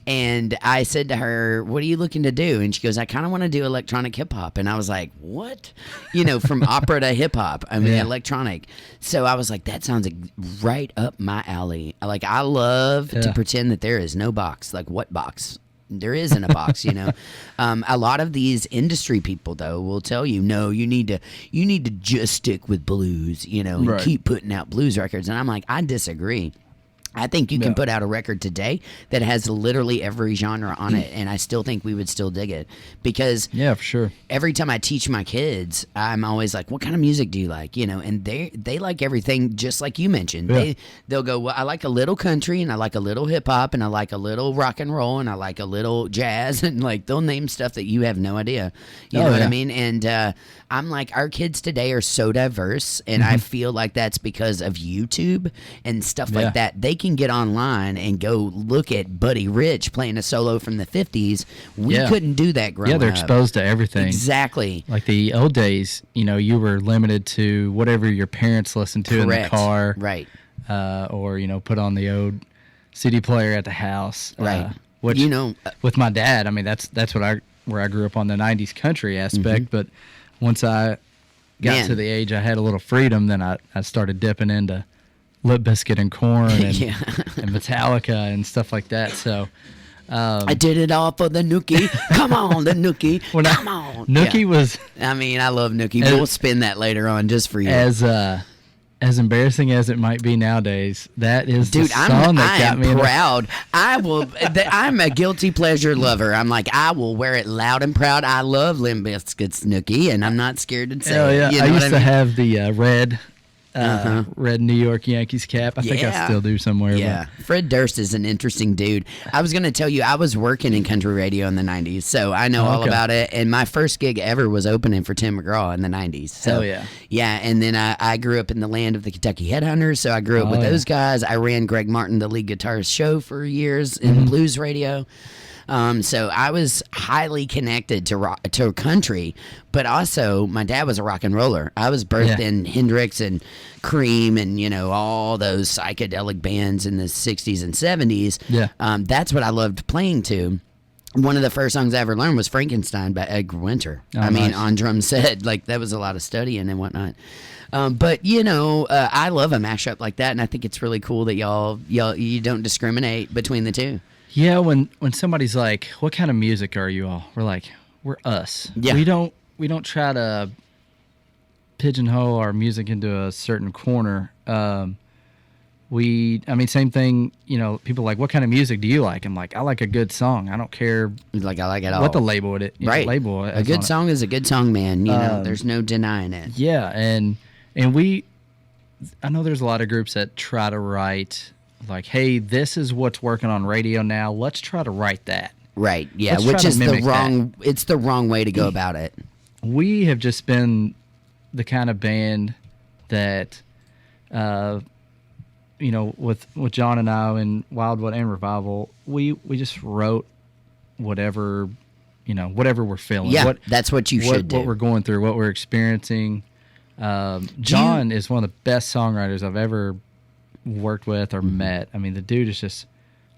And I said to her, "What are you looking to do?" And she goes, "I kind of want to do electronic hip hop." And I was like, "What?" You know, from opera to hip hop. I mean, Yeah. electronic. So I was like, "That sounds like right up my alley." Like I love to Yeah. pretend that there is no box. Like what box? There isn't a box, you know. A lot of these industry people, though, will tell you, no, you need to just stick with blues, you know, and Right. keep putting out blues records. And I'm like, I disagree. I think you can Yeah. put out a record today that has literally every genre on it, and I still think we would still dig it. Because yeah, for sure. every time I teach my kids, I'm always like, "What kind of music do you like?" You know, and they like everything just like you mentioned. Yeah. They'll go, "Well, I like a little country, and I like a little hip hop, and I like a little rock and roll, and I like a little jazz," and like they'll name stuff that you have no idea. You know what I yeah. mean? And I'm like, our kids today are so diverse, and I feel like that's because of YouTube and stuff Yeah. like that. They can get online and go look at Buddy Rich playing a solo from the 50s. We Yeah. couldn't do that growing Yeah, they're up. exposed to everything. Exactly. Like the old days, you were limited to whatever your parents listened to in the Correct. car, Right. or put on the old CD player at the house, Right. Which You know, with my dad, I mean that's where I grew up on the '90s country aspect. But once I got Man. to the age I had a little freedom, then I started dipping into Lip Biscuit and Korn and, Yeah. and Metallica and stuff like that. So. I did it all for the Nookie. Come on, the Nookie. Come on. Nookie Yeah. was I mean, I love Nookie. As- We'll spin that later on just for you. as embarrassing as it might be nowadays. That is Dude, the song that I got am me. proud. I will. I'm a guilty pleasure lover. I'm like, I will wear it loud and proud. I love Limp Bizkit's Nookie, and I'm not scared to say Hell it. yeah! You know I what used to mean? have the red New York Yankees cap. I think I Yeah. still do somewhere. Yeah, Fred Durst is an interesting dude. I was going to tell you, I was working in country radio in the 90s, so I know all Okay. about it. And my first gig ever was opening for Tim McGraw in the 90s. So, Hell yeah. Yeah, and then I grew up in the land of the Kentucky Headhunters, so I grew up with yeah. those guys. I ran Greg Martin, the lead guitarist show for years in blues radio. So I was highly connected to country, but also my dad was a rock and roller. I was birthed in Hendrix and Cream and, all those psychedelic bands in the 60s and 70s. Yeah. That's what I loved playing to. One of the first songs I ever learned was Frankenstein by Edgar Winter. Oh, nice. On drum set, like that was a lot of studying and whatnot. But I love a mashup like that, and I think it's really cool that y'all you don't discriminate between the two. Yeah, when somebody's like, "What kind of music are you all?" We're like, "We're us." Yeah. We don't try to pigeonhole our music into a certain corner. Same thing. People are like, "What kind of music do you like?" I'm like, "I like a good song. I don't care." Like I like it all. What the label it right? Label it a good song is a good song, man. There's no denying it. Yeah, and I know there's a lot of groups that try to write like, hey, this is what's working on radio now. Let's try to write that. Right. Yeah. Let's which is it's the wrong way to go about it. We have just been the kind of band that, with John and I and Wildwood and Revival, we just wrote whatever we're feeling. Yeah. That's what you should do. What we're going through, what we're experiencing. John is one of the best songwriters I've ever worked with or met. I mean, the dude is just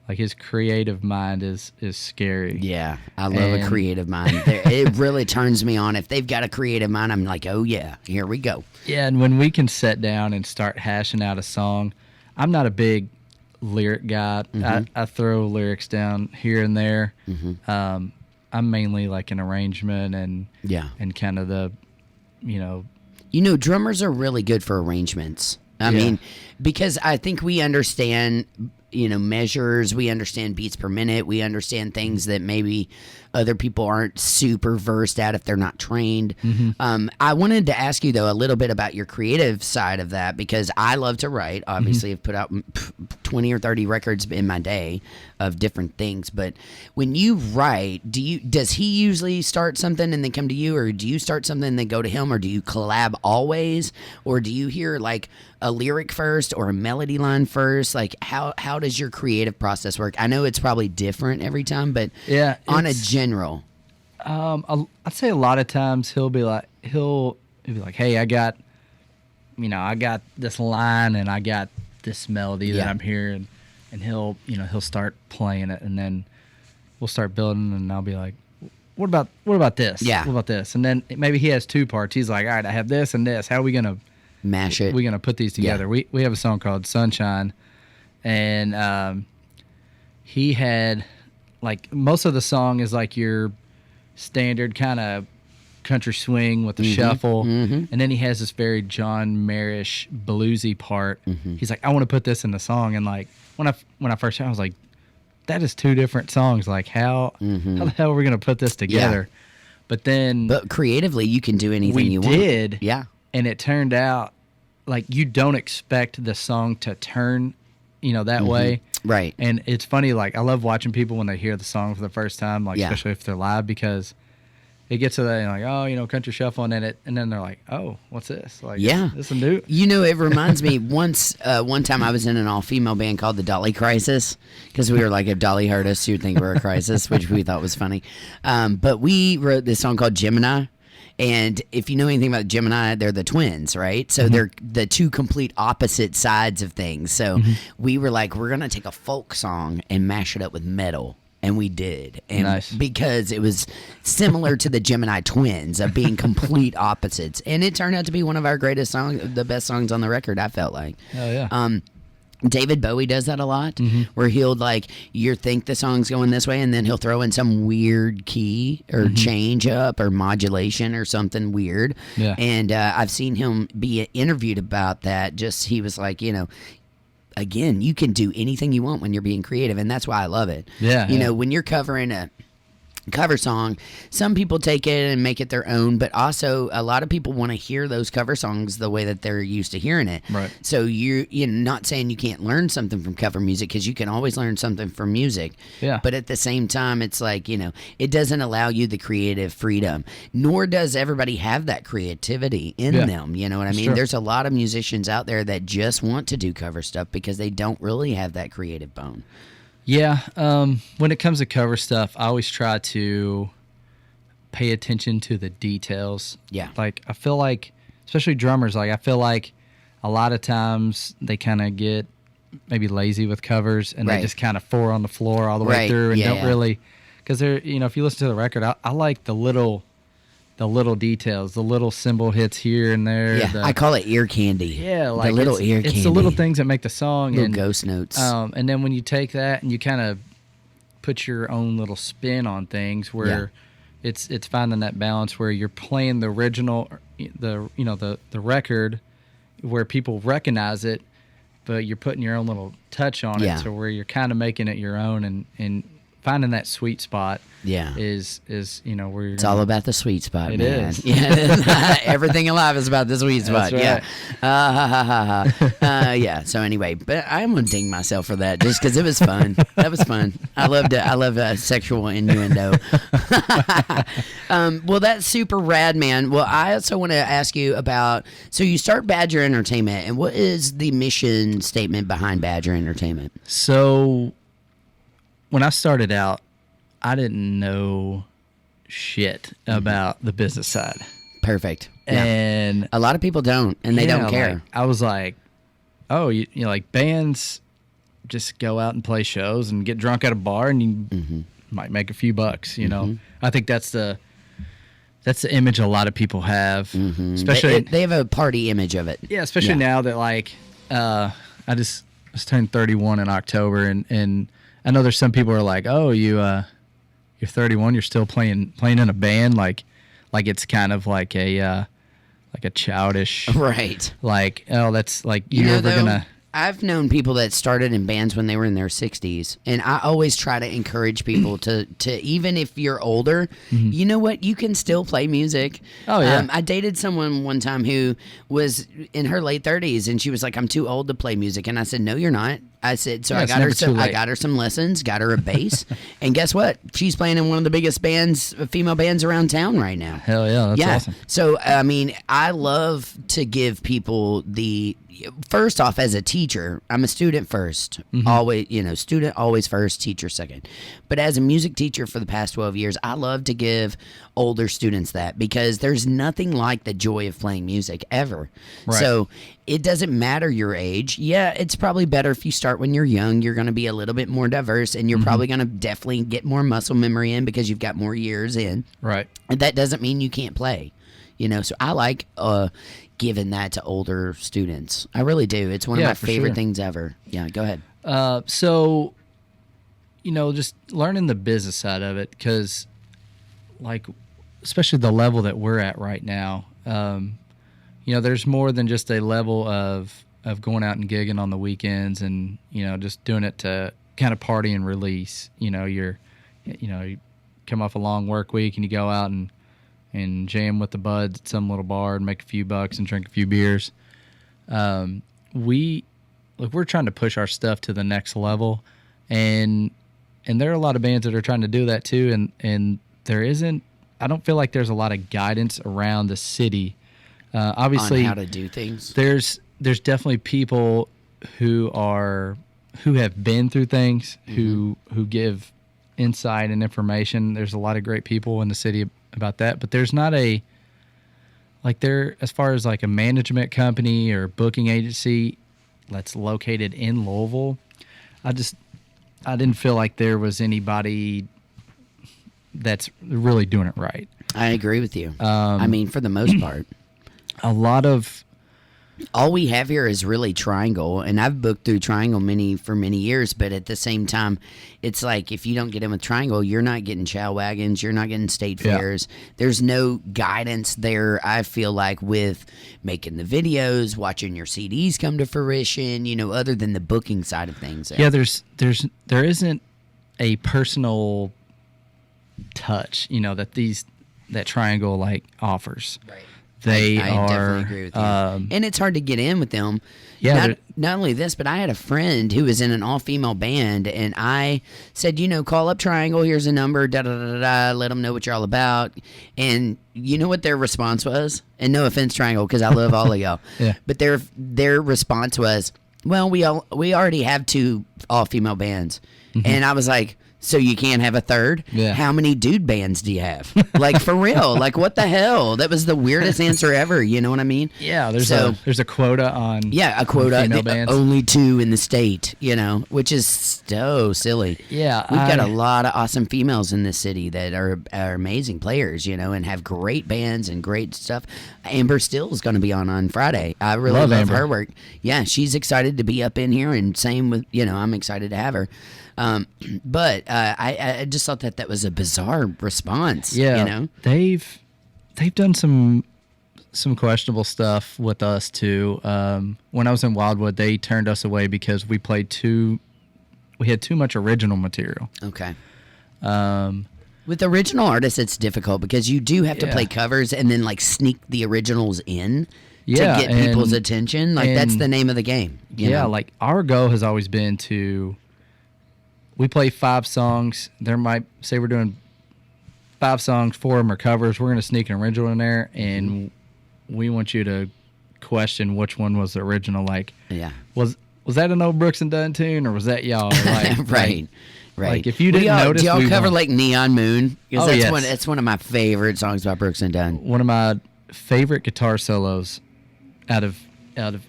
like, his creative mind is scary. Yeah, I love a creative mind. It really turns me on. If they've got a creative mind, I'm like, oh yeah, here we go. Yeah, and when we can sit down and start hashing out a song, I'm not a big lyric guy. I throw lyrics down here and there. I'm mainly like an arrangement and kind of the, drummers are really good for arrangements. I mean, because I think we understand, measures, we understand beats per minute, we understand things that maybe other people aren't super versed at if they're not trained. I wanted to ask you, though, a little bit about your creative side of that, because I love to write. Obviously, I've put out 20 or 30 records in my day of different things. But when you write, does he usually start something and then come to you, or do you start something and then go to him, or do you collab always, or do you hear like a lyric first or a melody line first? Like how does your creative process work? I know it's probably different every time, but on a general. I'd say a lot of times he'll be like, hey, I got this line and I got this melody that I'm hearing, and he'll start playing it, and then we'll start building, and I'll be like, what about this? Yeah. What about this? And then maybe he has two parts. He's like, all right, I have this and this. How are we going to mash it? We're going to put these together. Yeah. We have a song called Sunshine, and he had, like, most of the song is like your standard kind of country swing with the shuffle, and then he has this very John Mayerish bluesy part. He's like, I want to put this in the song, and like when I first heard it, I was like, that is two different songs. Like how the hell are we gonna put this together? Yeah. But creatively, you can do anything you want. We did, yeah, and it turned out like you don't expect the song to turn, that way. Right. And it's funny, like I love watching people when they hear the song for the first time, like especially if they're live, because it gets to that, like, oh, country shuffle, and then they're like, oh, what's this? Like, this is new. It reminds me, one time I was in an all-female band called the Dolly Crisis, because we were like, if Dolly heard us, she would think we were a crisis, which we thought was funny. But we wrote this song called Gemini. And if you know anything about Gemini, they're the twins, right? So they're the two complete opposite sides of things. So we were like, we're going to take a folk song and mash it up with metal. And we did. And nice. Because it was similar to the Gemini twins of being complete opposites. And it turned out to be one of our greatest songs, the best songs on the record, I felt like. Oh, yeah. David Bowie does that a lot, where he'll you think the song's going this way, and then he'll throw in some weird key or change up or modulation or something weird. Yeah. And I've seen him be interviewed about that. He was like, again, you can do anything you want when you're being creative, and that's why I love it. Yeah. When you're covering a cover song, some people take it and make it their own, but also a lot of people want to hear those cover songs the way that they're used to hearing it. Right. So you're not saying you can't learn something from cover music, because you can always learn something from music. Yeah. But at the same time, it's like, it doesn't allow you the creative freedom, nor does everybody have that creativity in them. You know what I mean? Sure. There's a lot of musicians out there that just want to do cover stuff because they don't really have that creative bone. Yeah. When it comes to cover stuff, I always try to pay attention to the details. Yeah. Like, I feel like, especially drummers, like, I feel like a lot of times they kind of get maybe lazy with covers and they just kind of four on the floor all the way through and don't really, because they're, if you listen to the record, I like the little details, the little cymbal hits here and there. Yeah, I call it ear candy. Yeah, like the little ear candy. It's the little things that make the song. Little ghost notes. And then when you take that and you kind of put your own little spin on things, where it's finding that balance where you're playing the original, the record, where people recognize it, but you're putting your own little touch on it, so where you're kind of making it your own and finding that sweet spot. Is where you're all about the sweet spot. It man. is. Yeah, everything alive is about the sweet spot. That's right. Yeah. So anyway, but I'm gonna ding myself for that just because it was fun. That was fun. I love sexual innuendo. Well, that's super rad, man. Well, I also want to ask you about. So you start Badger Entertainment, and what is the mission statement behind Badger Entertainment? So when I started out, I didn't know shit about the business side. Perfect. And a lot of people don't, and they don't care. Like, I was like, oh, you know, like bands just go out and play shows and get drunk at a bar and you might make a few bucks, you know. I think that's the image a lot of people have. Especially they have a party image of it. Yeah, especially now that like I just turned 31 in October and I know there's some people who are like, "Oh, you're 31, you're still playing in a band," like it's kind of like a childish, right? Like, oh, that's like you're ever gonna. I've known people that started in bands when they were in their 60s, and I always try to encourage people to even if you're older, you know what, you can still play music. Oh yeah. I dated someone one time who was in her late 30s, and she was like, "I'm too old to play music," and I said, "No, you're not." I said, so I got her some lessons, got her a bass, and guess what? She's playing in one of the biggest bands, female bands around town right now. Hell yeah, that's awesome. So I mean, I love to give people first off, as a teacher, I'm a student first. Always, student always first, teacher second. But as a music teacher for the past 12 years, I love to give older students that because there's nothing like the joy of playing music ever. Right. So it doesn't matter your age. Yeah, it's probably better if you start when you're young. You're going to be a little bit more diverse, and you're probably going to definitely get more muscle memory in because you've got more years in. Right. And that doesn't mean you can't play. So I like giving that to older students. I really do. It's one of my favorite things ever. Yeah, go ahead. So, just learning the business side of it, because, like, especially the level that we're at right now, there's more than just a level of going out and gigging on the weekends and, just doing it to kind of party and release. You come off a long work week and you go out and jam with the buds at some little bar and make a few bucks and drink a few beers. We're trying to push our stuff to the next level, and there are a lot of bands that are trying to do that too. And there isn't. I don't feel like there's a lot of guidance around the city. Obviously, on how to do things. There's definitely people who have been through things, who give insight and information. There's a lot of great people in the city about that, but there's not as far as like a management company or booking agency that's located in Louisville. I didn't feel like there was anybody that's really doing it right. I agree with you. I mean, for the most part, a lot of all we have here is really Triangle, and I've booked through Triangle for many years, but at the same time, it's like if you don't get in with Triangle, you're not getting chow wagons, you're not getting state fairs. There's no guidance there, I feel like, with making the videos, watching your CDs come to fruition, other than the booking side of things. Yeah, there isn't a personal touch, that Triangle like offers. Right. I definitely agree with you. And it's hard to get in with them. Yeah. Not only this, but I had a friend who was in an all-female band, and I said, call up Triangle. Here's a number, da-da-da-da-da. Let them know what you're all about. And you know what their response was? And no offense, Triangle, because I love all of y'all. Yeah. But their response was, well, we already have 2 all-female bands. And I was like, so you can't have a third? Yeah. How many dude bands do you have? Like, for real? Like, what the hell? That was the weirdest answer ever. You know what I mean? Yeah, there's a quota on a quota. female bands. Only 2 in the state, which is so silly. Yeah. We've got a lot of awesome females in this city that are amazing players, and have great bands and great stuff. Amber Still is going to be on Friday. I really love her work. Yeah, she's excited to be up in here, and same with, I'm excited to have her. But I just thought that was a bizarre response. Yeah, they've done some questionable stuff with us too. When I was in Wildwood, they turned us away because we had too much original material. Okay. With original artists, it's difficult because you do have to play covers and then like sneak the originals in to get people's attention. Like that's the name of the game. You know? Like our goal has always been to. We play 5 songs. There might say we're doing 5 songs, 4 of them are covers. We're going to sneak an original in there, and we want you to question which one was the original. Like, was that an old Brooks and Dunn tune, or was that y'all? Like, right. Like if you didn't notice, do y'all cover like Neon Moon? Oh, that's one of my favorite songs by Brooks and Dunn. One of my favorite guitar solos out of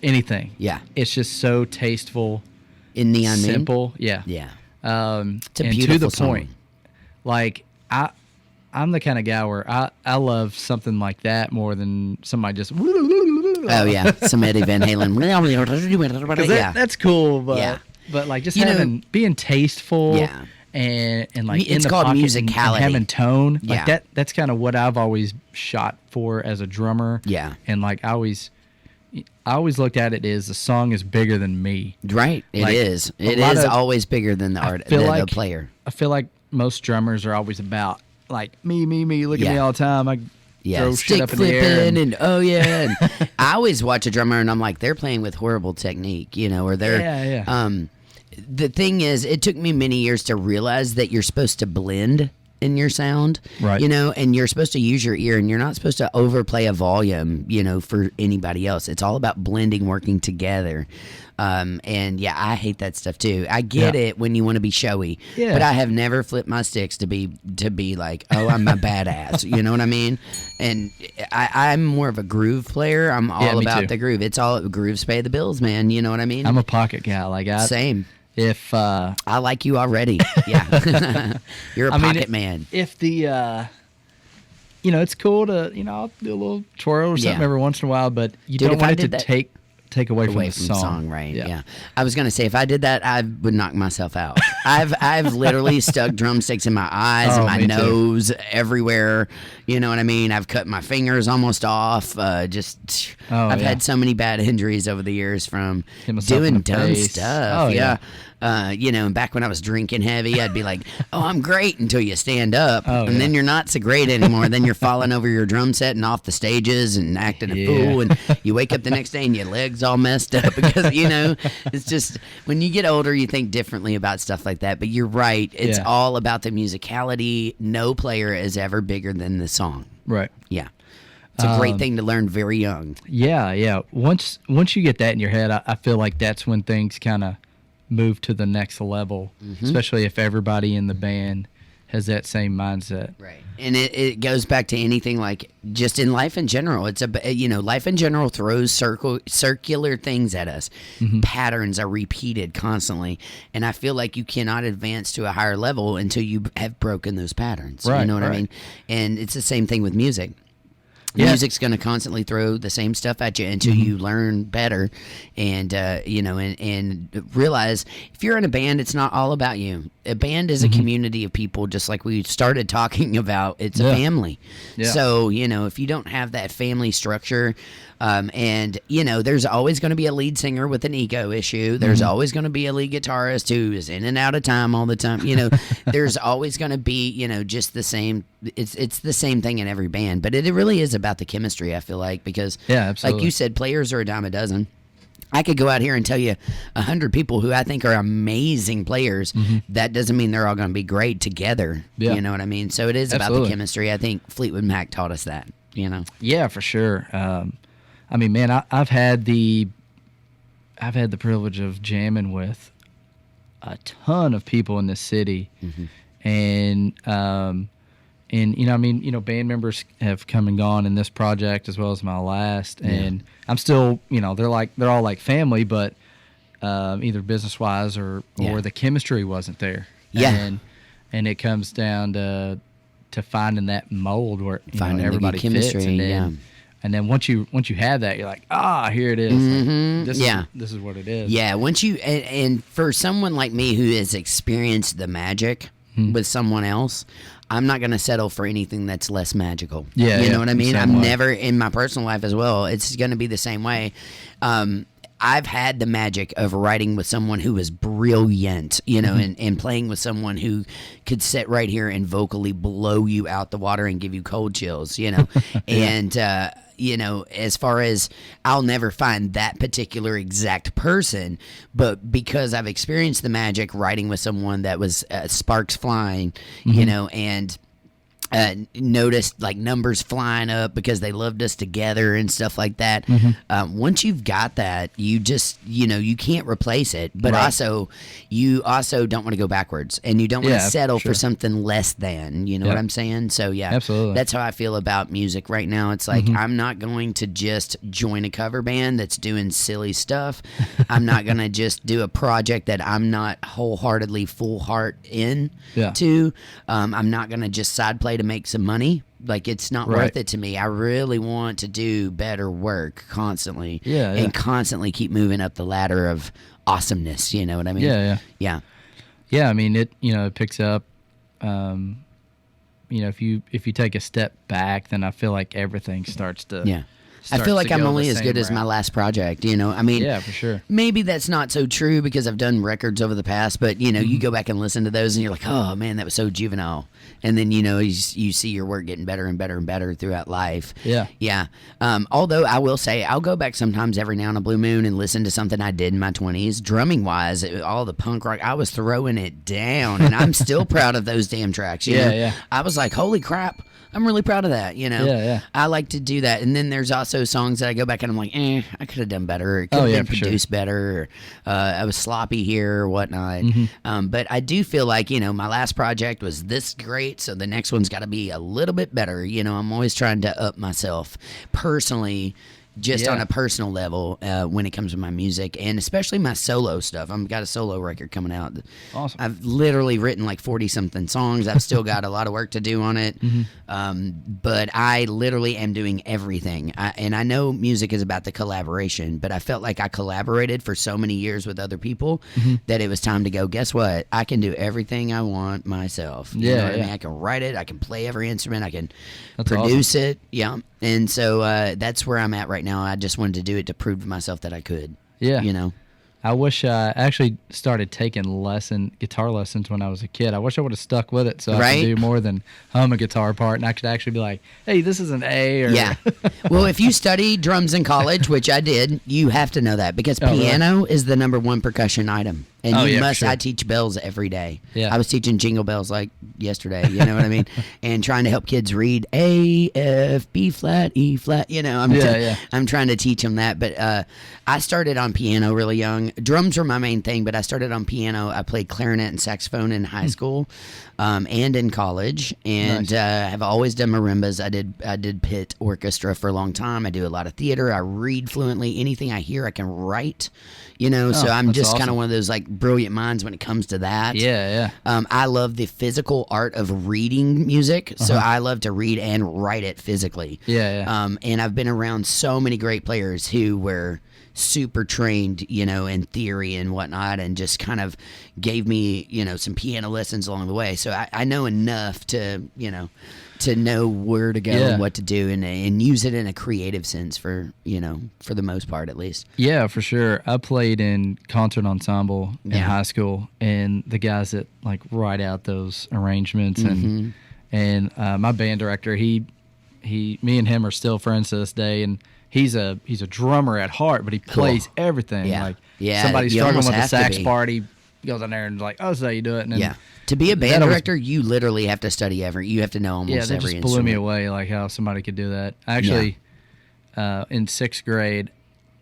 anything. Yeah, it's just so tasteful. In Neon Moon, simple. Yeah. It's a and beautiful to the song. point. Like I'm the kind of guy where I love something like that more than somebody just. Oh yeah, some Eddie Van Halen. That's cool, but like just being tasteful. Yeah. And like it's in the called pocket musicality. and having tone. Like Yeah. that's kind of what I've always shot for as a drummer. Yeah. And like I always looked at it as the song is bigger than me. Right. It is. It is always bigger than the player. I feel like most drummers are always about like me. Look at me all the time. I throw shit up in the air. And I always watch a drummer and I'm like, they're playing with horrible technique, or they're the thing is, it took me many years to realize that you're supposed to blend in your sound, right? And you're supposed to use your ear, and you're not supposed to overplay a volume, for anybody else. It's all about blending, working together. I hate that stuff too. I get it when you want to be showy, but I have never flipped my sticks to be like, oh, I'm a badass. You know what I mean? And I'm more of a groove player. I'm all about the groove. It's all grooves pay the bills, man. You know what I mean? I'm a pocket guy. Like same. If I like you already, you're a pocket man. If the it's cool to I'll do a little twirl or something every once in a while, but you don't want it to take away from the song. Right? Yeah. I was gonna say if I did that, I would knock myself out. I've literally stuck drumsticks in my eyes and my nose everywhere. You know what I mean? I've cut my fingers almost off. I've had so many bad injuries over the years from doing dumb stuff. And back when I was drinking heavy, I'd be like, oh, I'm great until you stand up. Then you're not so great anymore. Then you're falling over your drum set and off the stages and acting a fool. And you wake up the next day and your legs all messed up because, it's just when you get older, you think differently about stuff like that. But you're right. It's all about the musicality. No player is ever bigger than the song. Right. Yeah. It's a great thing to learn very young. Yeah. Once you get that in your head, I feel like that's when things kind of move to the next level, especially if everybody in the band has that same mindset. Right. And it goes back to anything like just in life in general. It's life in general throws circular things at us. Patterns are repeated constantly. And I feel like you cannot advance to a higher level until you have broken those patterns. Right, you know what I mean? And it's the same thing with music. Music's going to constantly throw the same stuff at you until you learn better, and and realize if you're in a band, it's not all about you. A band is a community of people, just like we started talking about. It's a family. Yeah. So if you don't have that family structure, and there's always going to be a lead singer with an ego issue. There's always going to be a lead guitarist who is in and out of time all the time. There's always going to be just the same. It's the same thing in every band, but it really is about the chemistry. I feel like because like you said, players are a dime a dozen. I could go out here and tell you 100 people who I think are amazing players. That doesn't mean they're all going to be great together. Yeah. You know what I mean? So it is about the chemistry. I think Fleetwood Mac taught us that. Yeah, for sure. I mean, man, I've had the I've had the privilege of jamming with a ton of people in this city, and band members have come and gone in this project as well as my last, and I'm still, they're all like family, but either business wise or the chemistry wasn't there. And it comes down to finding that mold where everybody fits, and then once you have that, you're like, here it is. Like, this is what it is. Yeah, once you and for someone like me who has experienced the magic with someone else, I'm not going to settle for anything that's less magical. Yeah, you know what I mean? I'm way. never, in my personal life as well, it's going to be the same way. I've had the magic of writing with someone who was brilliant, and playing with someone who could sit right here and vocally blow you out the water and give you cold chills, and, as far as I'll never find that particular exact person, but because I've experienced the magic writing with someone that was sparks flying, and noticed like numbers flying up because they loved us together and stuff like that. Once you've got that, you just you can't replace it, but you also don't want to go backwards, and you don't want to settle for something less than, what I'm saying? So absolutely, that's how I feel about music right now. It's like I'm not going to just join a cover band that's doing silly stuff. I'm not going to just do a project that I'm not wholeheartedly full heart in to. I'm not going to just side play to make some money. Like, it's not worth it to me. I really want to do better work constantly, and constantly keep moving up the ladder of awesomeness. You know what I mean? Yeah. I mean, it picks up. If you take a step back, then I feel like everything starts to. I feel like I'm only as good as my last project, I mean, yeah, for sure. Maybe that's not so true because I've done records over the past, but you go back and listen to those and you're like, oh man, that was so juvenile. And then, you see your work getting better and better and better throughout life. Yeah. Although I will say I'll go back sometimes every now and a blue moon and listen to something I did in my 20s, drumming wise, all the punk rock, I was throwing it down, and I'm still proud of those damn tracks. You know? I was like, holy crap. I'm really proud of that, I like to do that. And then there's also songs that I go back and I'm like, I could have done better. It could have been produced better. Or, I was sloppy here or whatnot. But I do feel like, my last project was this great, so the next one's got to be a little bit better. I'm always trying to up myself personally, just on a personal level when it comes to my music, and especially my solo stuff. I've got a solo record coming out. Awesome. I've literally written like 40-something songs. I've still got a lot of work to do on it, but I literally am doing everything. And I know music is about the collaboration, but I felt like I collaborated for so many years with other people that it was time to go, guess what? I can do everything I want myself. You know what I mean? I can write it. I can play every instrument. I can produce it. Yeah. And so that's where I'm at right now. I just wanted to do it to prove to myself that I could. Yeah. I wish I actually started taking guitar lessons when I was a kid. I wish I would have stuck with it so I could do more than hum a guitar part, and I could actually be like, hey, this is an A. Or Well, if you study drums in college, which I did, you have to know that because piano is the number one percussion item. And you must. Sure. I teach bells every day. I was teaching jingle bells like yesterday. You know what I mean? And trying to help kids read A, F, B flat, E flat. I'm trying to teach them that. But I started on piano really young. Drums were my main thing, but I started on piano. I played clarinet and saxophone in high school and in college. And I've always done marimbas. I did pit orchestra for a long time. I do a lot of theater. I read fluently. Anything I hear, I can write. So I'm just kind of one of those like brilliant minds when it comes to that. I love the physical art of reading music, so I love to read and write it physically. And I've been around so many great players who were super trained, in theory and whatnot, and just kind of gave me, some piano lessons along the way. So I know enough to know where to go and what to do and use it in a creative sense for the most part, at least. Yeah, for sure. I played in concert ensemble in high school, and the guys that like write out those arrangements and my band director, me and him are still friends to this day, and he's a drummer at heart, but he plays everything. Somebody's struggling with a sax part, he goes in there and like, oh, so you do it. And to be a band director, you literally have to study you have to know almost every instrument. Blew me away, like how somebody could do that. Actually, in 6th grade,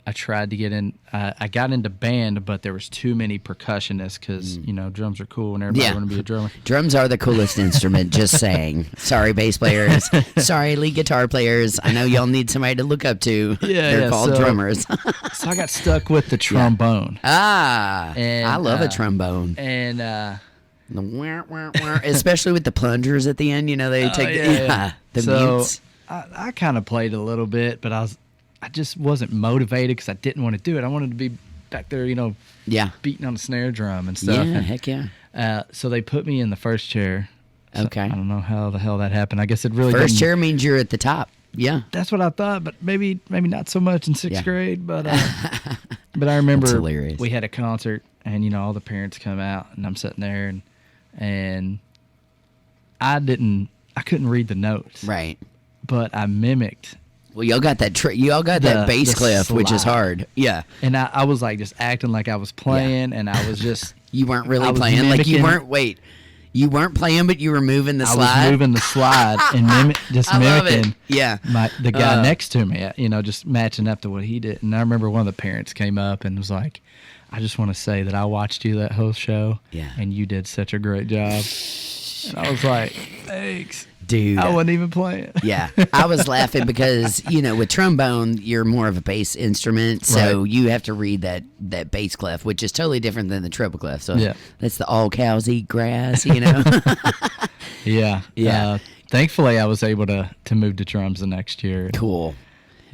I tried to get in. I got into band, but there was too many percussionists because drums are cool and everybody want to be a drummer. Drums are the coolest instrument. Just saying. Sorry, bass players. Sorry, lead guitar players. I know y'all need somebody to look up to. They're called drummers. So I got stuck with the trombone. And I love a trombone. And especially with the plungers at the end. They take the mutes. I kind of played a little bit, but I just wasn't motivated because I didn't want to do it. I wanted to be back there, beating on the snare drum and stuff. Yeah, heck yeah. So they put me in the first chair. So okay. I don't know how the hell that happened. I guess it really First chair means you're at the top. Yeah. That's what I thought, but maybe not so much in sixth grade. But but I remember we had a concert and, all the parents come out and I'm sitting there and I couldn't read the notes. Right. But I mimicked. Well, y'all got that that bass cliff, which is hard. Yeah. And I was like just acting like I was playing, and I was just. You weren't really playing. Mimicking. Like you weren't. Wait. You weren't playing, but you were moving the slide. I was moving the slide and mimicking. Yeah. The guy next to me, just matching up to what he did. And I remember one of the parents came up and was like, "I just want to say that I watched you that whole show, and you did such a great job." And I was like, "Thanks." Dude, I wasn't even playing. Yeah, I was laughing because with trombone you're more of a bass instrument, so you have to read that bass clef, which is totally different than the treble clef. So that's the all cows eat grass, Yeah. Thankfully, I was able to move to drums the next year. Cool.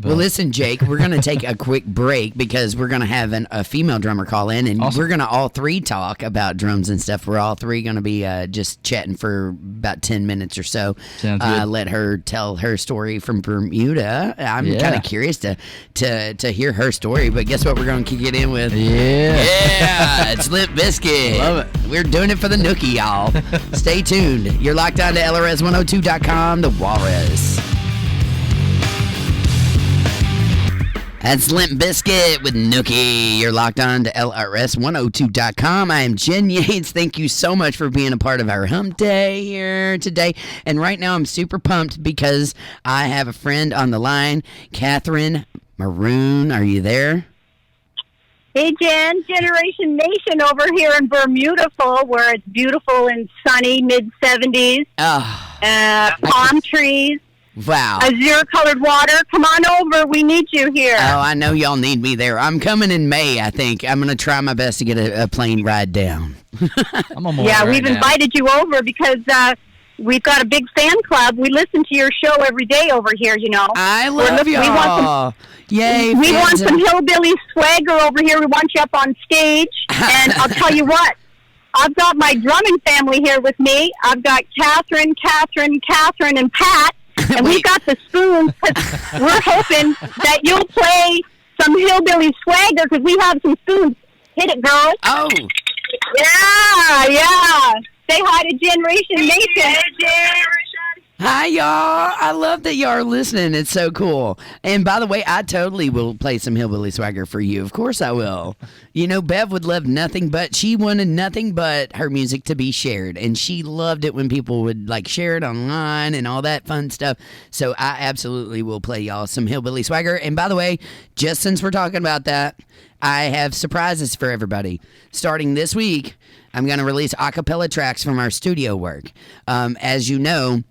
Well, listen, Jake, we're going to take a quick break because we're going to have a female drummer call in, and we're going to all three talk about drums and stuff. We're all three going to be just chatting for about 10 minutes or so. Sounds good. Let her tell her story from Bermuda. I'm kind of curious to hear her story, but guess what we're going to kick it in with? Yeah, it's Limp Bizkit. Love it. We're doing it for the nookie, y'all. Stay tuned. You're locked on to LRS102.com, The Walrus. That's Limp Bizkit with Nookie. You're locked on to LRS102.com. I am Jen Yates. Thank you so much for being a part of our hump day here today. And right now I'm super pumped because I have a friend on the line, Catherine Maroon. Are you there? Hey, Jen. Jyneration Nation over here in Bermudaful, where it's beautiful and sunny, mid-70s. Palm trees. Wow. Azure-colored water. Come on over. We need you here. Oh, I know y'all need me there. I'm coming in May, I think. I'm going to try my best to get a plane ride down. I'm on my way right we've now. Invited you over because we've got a big fan club. We listen to your show every day over here, I love y'all. Yay. We want some hillbilly swagger over here. We want you up on stage. And I'll tell you what. I've got my drumming family here with me. I've got Catherine, and Pat. And we've got the spoons because we're hoping that you'll play some hillbilly swagger because we have some spoons. Hit it, girl. Oh. Yeah. Say hi to Jyneration Nation. Hi, y'all. I love that y'all are listening. It's so cool. And by the way, I totally will play some hillbilly swagger for you. Of course I will. Bev would love she wanted nothing but her music to be shared. And she loved it when people would share it online and all that fun stuff. So I absolutely will play y'all some hillbilly swagger. And by the way, just since we're talking about that, I have surprises for everybody. Starting this week, I'm going to release a cappella tracks from our studio work. As you know,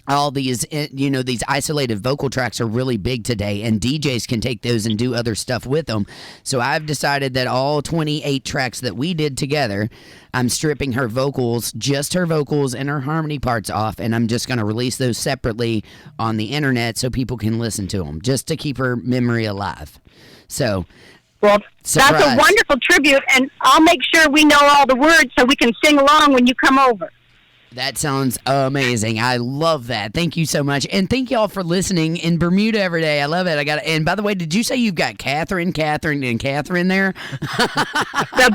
all these, these isolated vocal tracks are really big today, and DJs can take those and do other stuff with them. So I've decided that all 28 tracks that we did together, I'm stripping her vocals, just her vocals and her harmony parts off, and I'm just going to release those separately on the internet so people can listen to them, just to keep her memory alive. So, well, surprise. That's a wonderful tribute, and I'll make sure we know all the words so we can sing along when you come over. That sounds amazing. I love that. Thank you so much. And thank y'all for listening in Bermuda every day. I love it. And by the way, did you say you've got Catherine there? The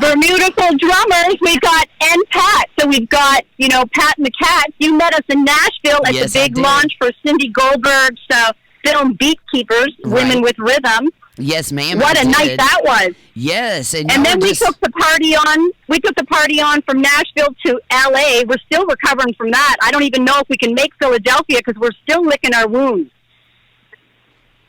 Bermudaful drummers, we've got, and Pat. So we've got, Pat and the Cats. You met us in Nashville at the big launch for Cindy Goldberg's film Beatkeepers, Women with Rhythm. Yes, ma'am. What a night that was. Yes. And then we took the party on from Nashville to L.A. We're still recovering from that. I don't even know if we can make Philadelphia because we're still licking our wounds.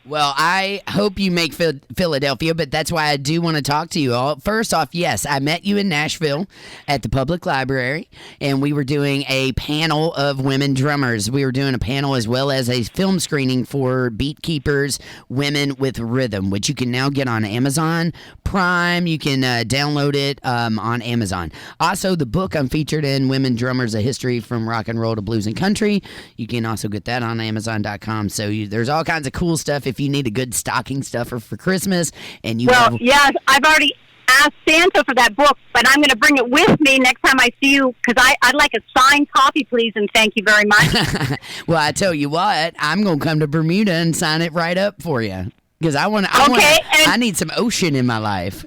Well, I hope you make Philadelphia, but that's why I do want to talk to you all. First off, yes, I met you in Nashville at the public library, and we were doing a panel of women drummers. We were doing a panel as well as a film screening for Beat Keepers, Women with Rhythm, which you can now get on Amazon Prime. You can download it on Amazon. Also, the book I'm featured in, Women Drummers, A History from Rock and Roll to Blues and Country. You can also get that on Amazon.com. So there's all kinds of cool stuff if you need a good stocking stuffer for Christmas. And yes, I've already asked Santa for that book, but I'm going to bring it with me next time I see you because I'd like a signed copy, please, and thank you very much. Well, I tell you what, I'm going to come to Bermuda and sign it right up for you because I need some ocean in my life.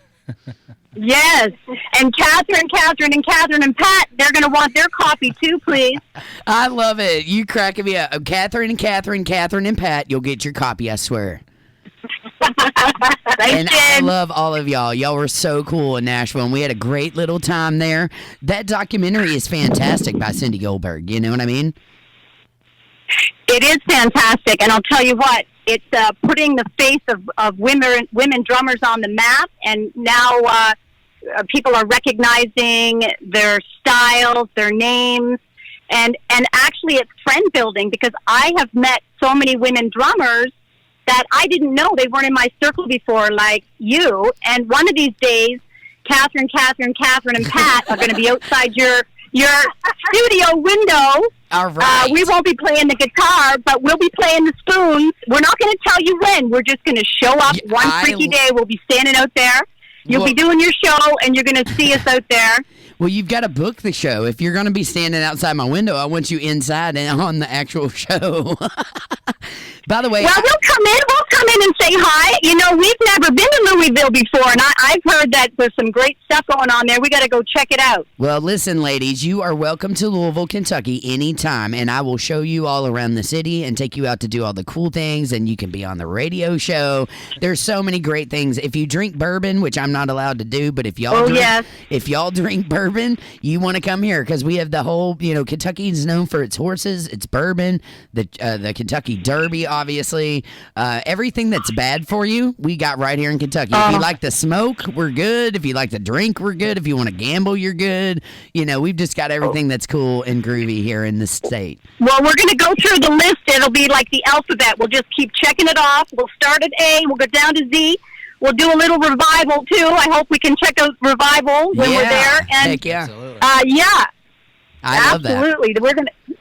Yes, and Catherine, and Pat, they're going to want their copy too, please. I love it. You cracking me up. Catherine, and Pat, you'll get your copy, I swear. And I love all of y'all. Y'all were so cool in Nashville, and we had a great little time there. That documentary is fantastic by Cindy Goldberg. You know what I mean? It is fantastic, and I'll tell you what, it's putting the face of women drummers on the map, and now people are recognizing their styles, their names, and actually it's friend building because I have met so many women drummers that I didn't know they weren't in my circle before, like you. And one of these days, Catherine, and Pat are going to be outside your studio window. All right. We won't be playing the guitar, but we'll be playing the spoons. We're not going to tell you when. We're just going to show up one freaky day. We'll be standing out there. You'll be doing your show, and you're going to see us out there. Well, you've got to book the show. If you're going to be standing outside my window, I want you inside and on the actual show. By the way, well, we'll come in and say hi. You know, we've never been to Louisville before, and I've heard that there's some great stuff going on there. We got to go check it out. Well, listen, ladies, you are welcome to Louisville, Kentucky anytime, and I will show you all around the city and take you out to do all the cool things, and you can be on the radio show. There's so many great things. If you drink bourbon, which I'm not allowed to do, but if y'all drink bourbon, you want to come here because we have the whole, Kentucky is known for its horses, its bourbon, the Kentucky Derby, obviously. Everything that's bad for you, we got right here in Kentucky. If you like to smoke, we're good. If you like to drink, we're good. If you want to gamble, you're good. We've just got everything that's cool and groovy here in the state. Well, we're going to go through the list. It'll be like the alphabet. We'll just keep checking it off. We'll start at A. We'll go down to Z. We'll do a little revival, too. I hope we can check out revival when we're there. And, heck yeah. I love that. Absolutely.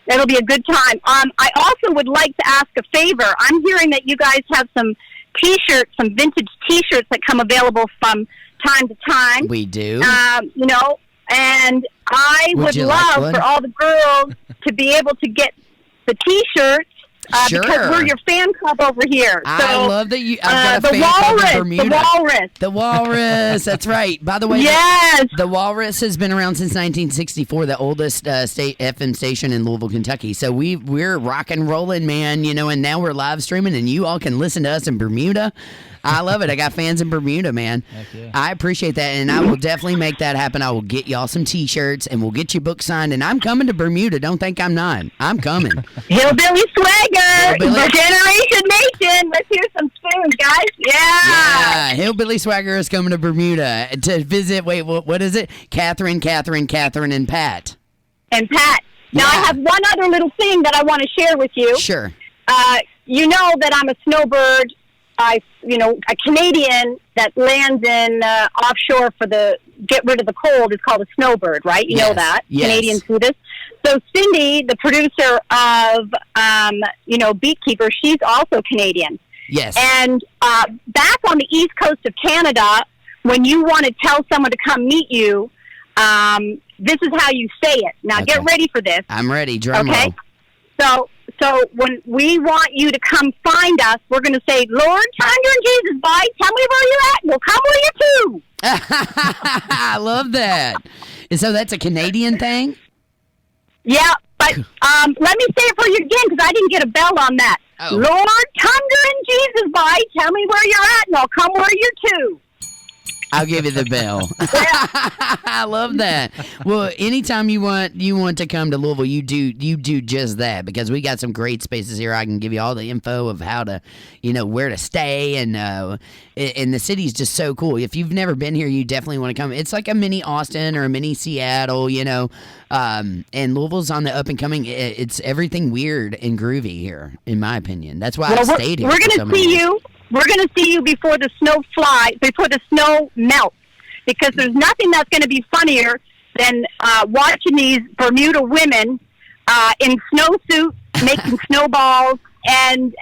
It'll be a good time. I also would like to ask a favor. I'm hearing that you guys have some T-shirts, some vintage T-shirts that come available from time to time. We do. And I would love for all the girls to be able to get the T-shirts. Sure. Because we're your fan club over here. I love that you. I've got a fan club in Bermuda. The Walrus. That's right. By the way, yes, the Walrus has been around since 1964, the oldest state FM station in Louisville, Kentucky. So we're rock and rolling, man. And now we're live streaming, and you all can listen to us in Bermuda. I love it. I got fans in Bermuda, man. Heck yeah. I appreciate that, and I will definitely make that happen. I will get y'all some T-shirts, and we'll get you book signed, and I'm coming to Bermuda. Don't think I'm not. I'm coming. Hillbilly Swagger, Jyneration Nation. Let's hear some spoons, guys. Yeah. Hillbilly Swagger is coming to Bermuda to visit, wait, what is it? Catherine, and Pat. And Pat. Now, I have one other little thing that I want to share with you. Sure. You know that I'm a snowbird. A Canadian that lands in offshore for get rid of the cold is called a snowbird, right? You know that. Yes. Canadian Buddhist. So Cindy, the producer of, Beat Keeper, she's also Canadian. Yes. And back on the east coast of Canada, when you want to tell someone to come meet you, this is how you say it. Now, Get ready for this. I'm ready. Drum roll. So when we want you to come find us, we're going to say, Lord, Thunder and Jesus, bye. Tell me where you're at. We'll come where you're to. I love that. And so that's a Canadian thing? Yeah, but let me say it for you again because I didn't get a bell on that. Oh. Lord, Thunder and Jesus, bye. Tell me where you're at, and I'll come where you're to. I'll give you the bell. I love that. Well, anytime you want to come to Louisville, you do just that, because we got some great spaces here. I can give you all the info of how to, where to stay, and the city's just so cool. If you've never been here, you definitely want to come. It's like a mini Austin or a mini Seattle, and Louisville's on the up and coming. It's everything weird and groovy here, in my opinion. That's why I stayed here. We're going to see you. We're going to see you before the snow melts, because there's nothing that's going to be funnier than watching these Bermuda women in snowsuits making snowballs. And,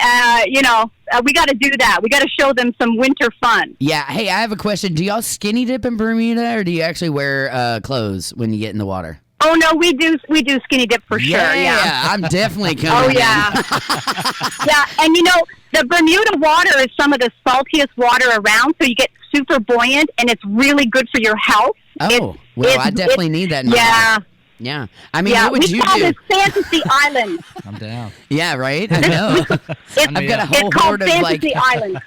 we got to do that. We got to show them some winter fun. Yeah. Hey, I have a question. Do y'all skinny dip in Bermuda, or do you actually wear clothes when you get in the water? Oh, no, we do skinny dip for sure. Yeah, I'm definitely coming. Oh, yeah. Yeah, and the Bermuda water is some of the saltiest water around, so you get super buoyant, and it's really good for your health. Oh, I definitely need that in my life. Yeah. I mean, what would you do? We call this Fantasy Island. I'm down. Yeah, right? I know. I've got a whole horde of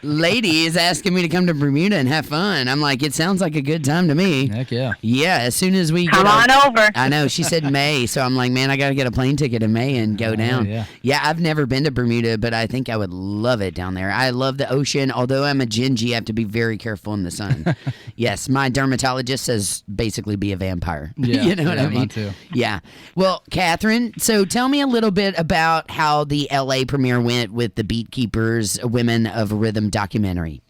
ladies asking me to come to Bermuda and have fun. I'm like, it sounds like a good time to me. Heck yeah. Yeah, as soon as we come on over. I know. She said May, so I'm like, man, I got to get a plane ticket in May and go down. Yeah, I've never been to Bermuda, but I think I would love it down there. I love the ocean. Although I'm a gingy, I have to be very careful in the sun. Yes, my dermatologist says basically be a vampire. Yeah, you know what I mean? Mine too. Yeah. Well, Catherine, so tell me a little bit about how the LA premiere went with the Beatkeepers Women of Rhythm documentary.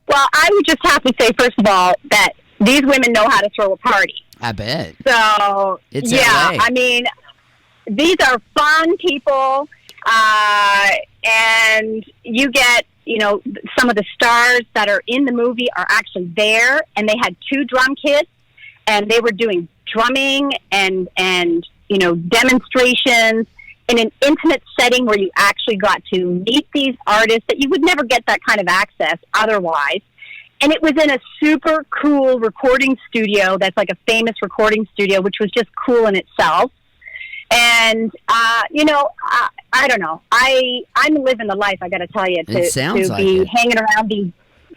Well, I would just have to say, first of all, that these women know how to throw a party. I bet. So, it's LA. I mean, these are fun people, and you get, some of the stars that are in the movie are actually there, and they had 2 drum kits, and they were doing drumming and demonstrations in an intimate setting where you actually got to meet these artists that you would never get that kind of access otherwise. And it was in a super cool recording studio that's like a famous recording studio, which was just cool in itself. And, I don't know. I'm living the life, I got to tell you, to be hanging around these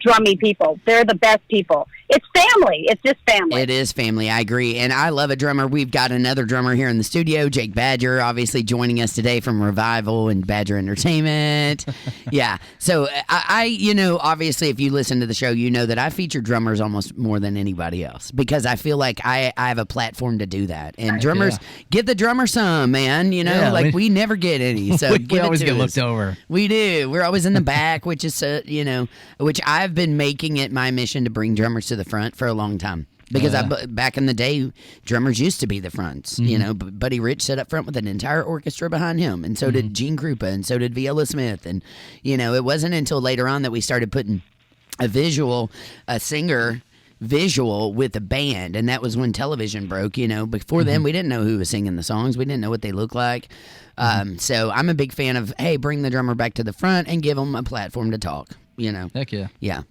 drummy people. They're the best people. It's family. It's just family. It is family. I agree. And I love a drummer. We've got another drummer here in the studio, Jake Badger, obviously joining us today from Revival and Badger Entertainment. Yeah. So I obviously if you listen to the show, you know that I feature drummers almost more than anybody else, because I feel like I have a platform to do that. And drummers, give the drummer some, man. We never get any. So we always get looked over. We do. We're always in the back, which is, which I've been making it my mission to bring drummers to the front for a long time, because back in the day, drummers used to be the fronts. Buddy Rich sat up front with an entire orchestra behind him, and so did Gene Krupa, and so did Viola Smith, and it wasn't until later on that we started putting a singer visual with a band, and that was when television broke. Before then, we didn't know who was singing the songs, we didn't know what they looked like. So I'm a big fan of, hey, bring the drummer back to the front and give them a platform to talk. Heck yeah. Yeah.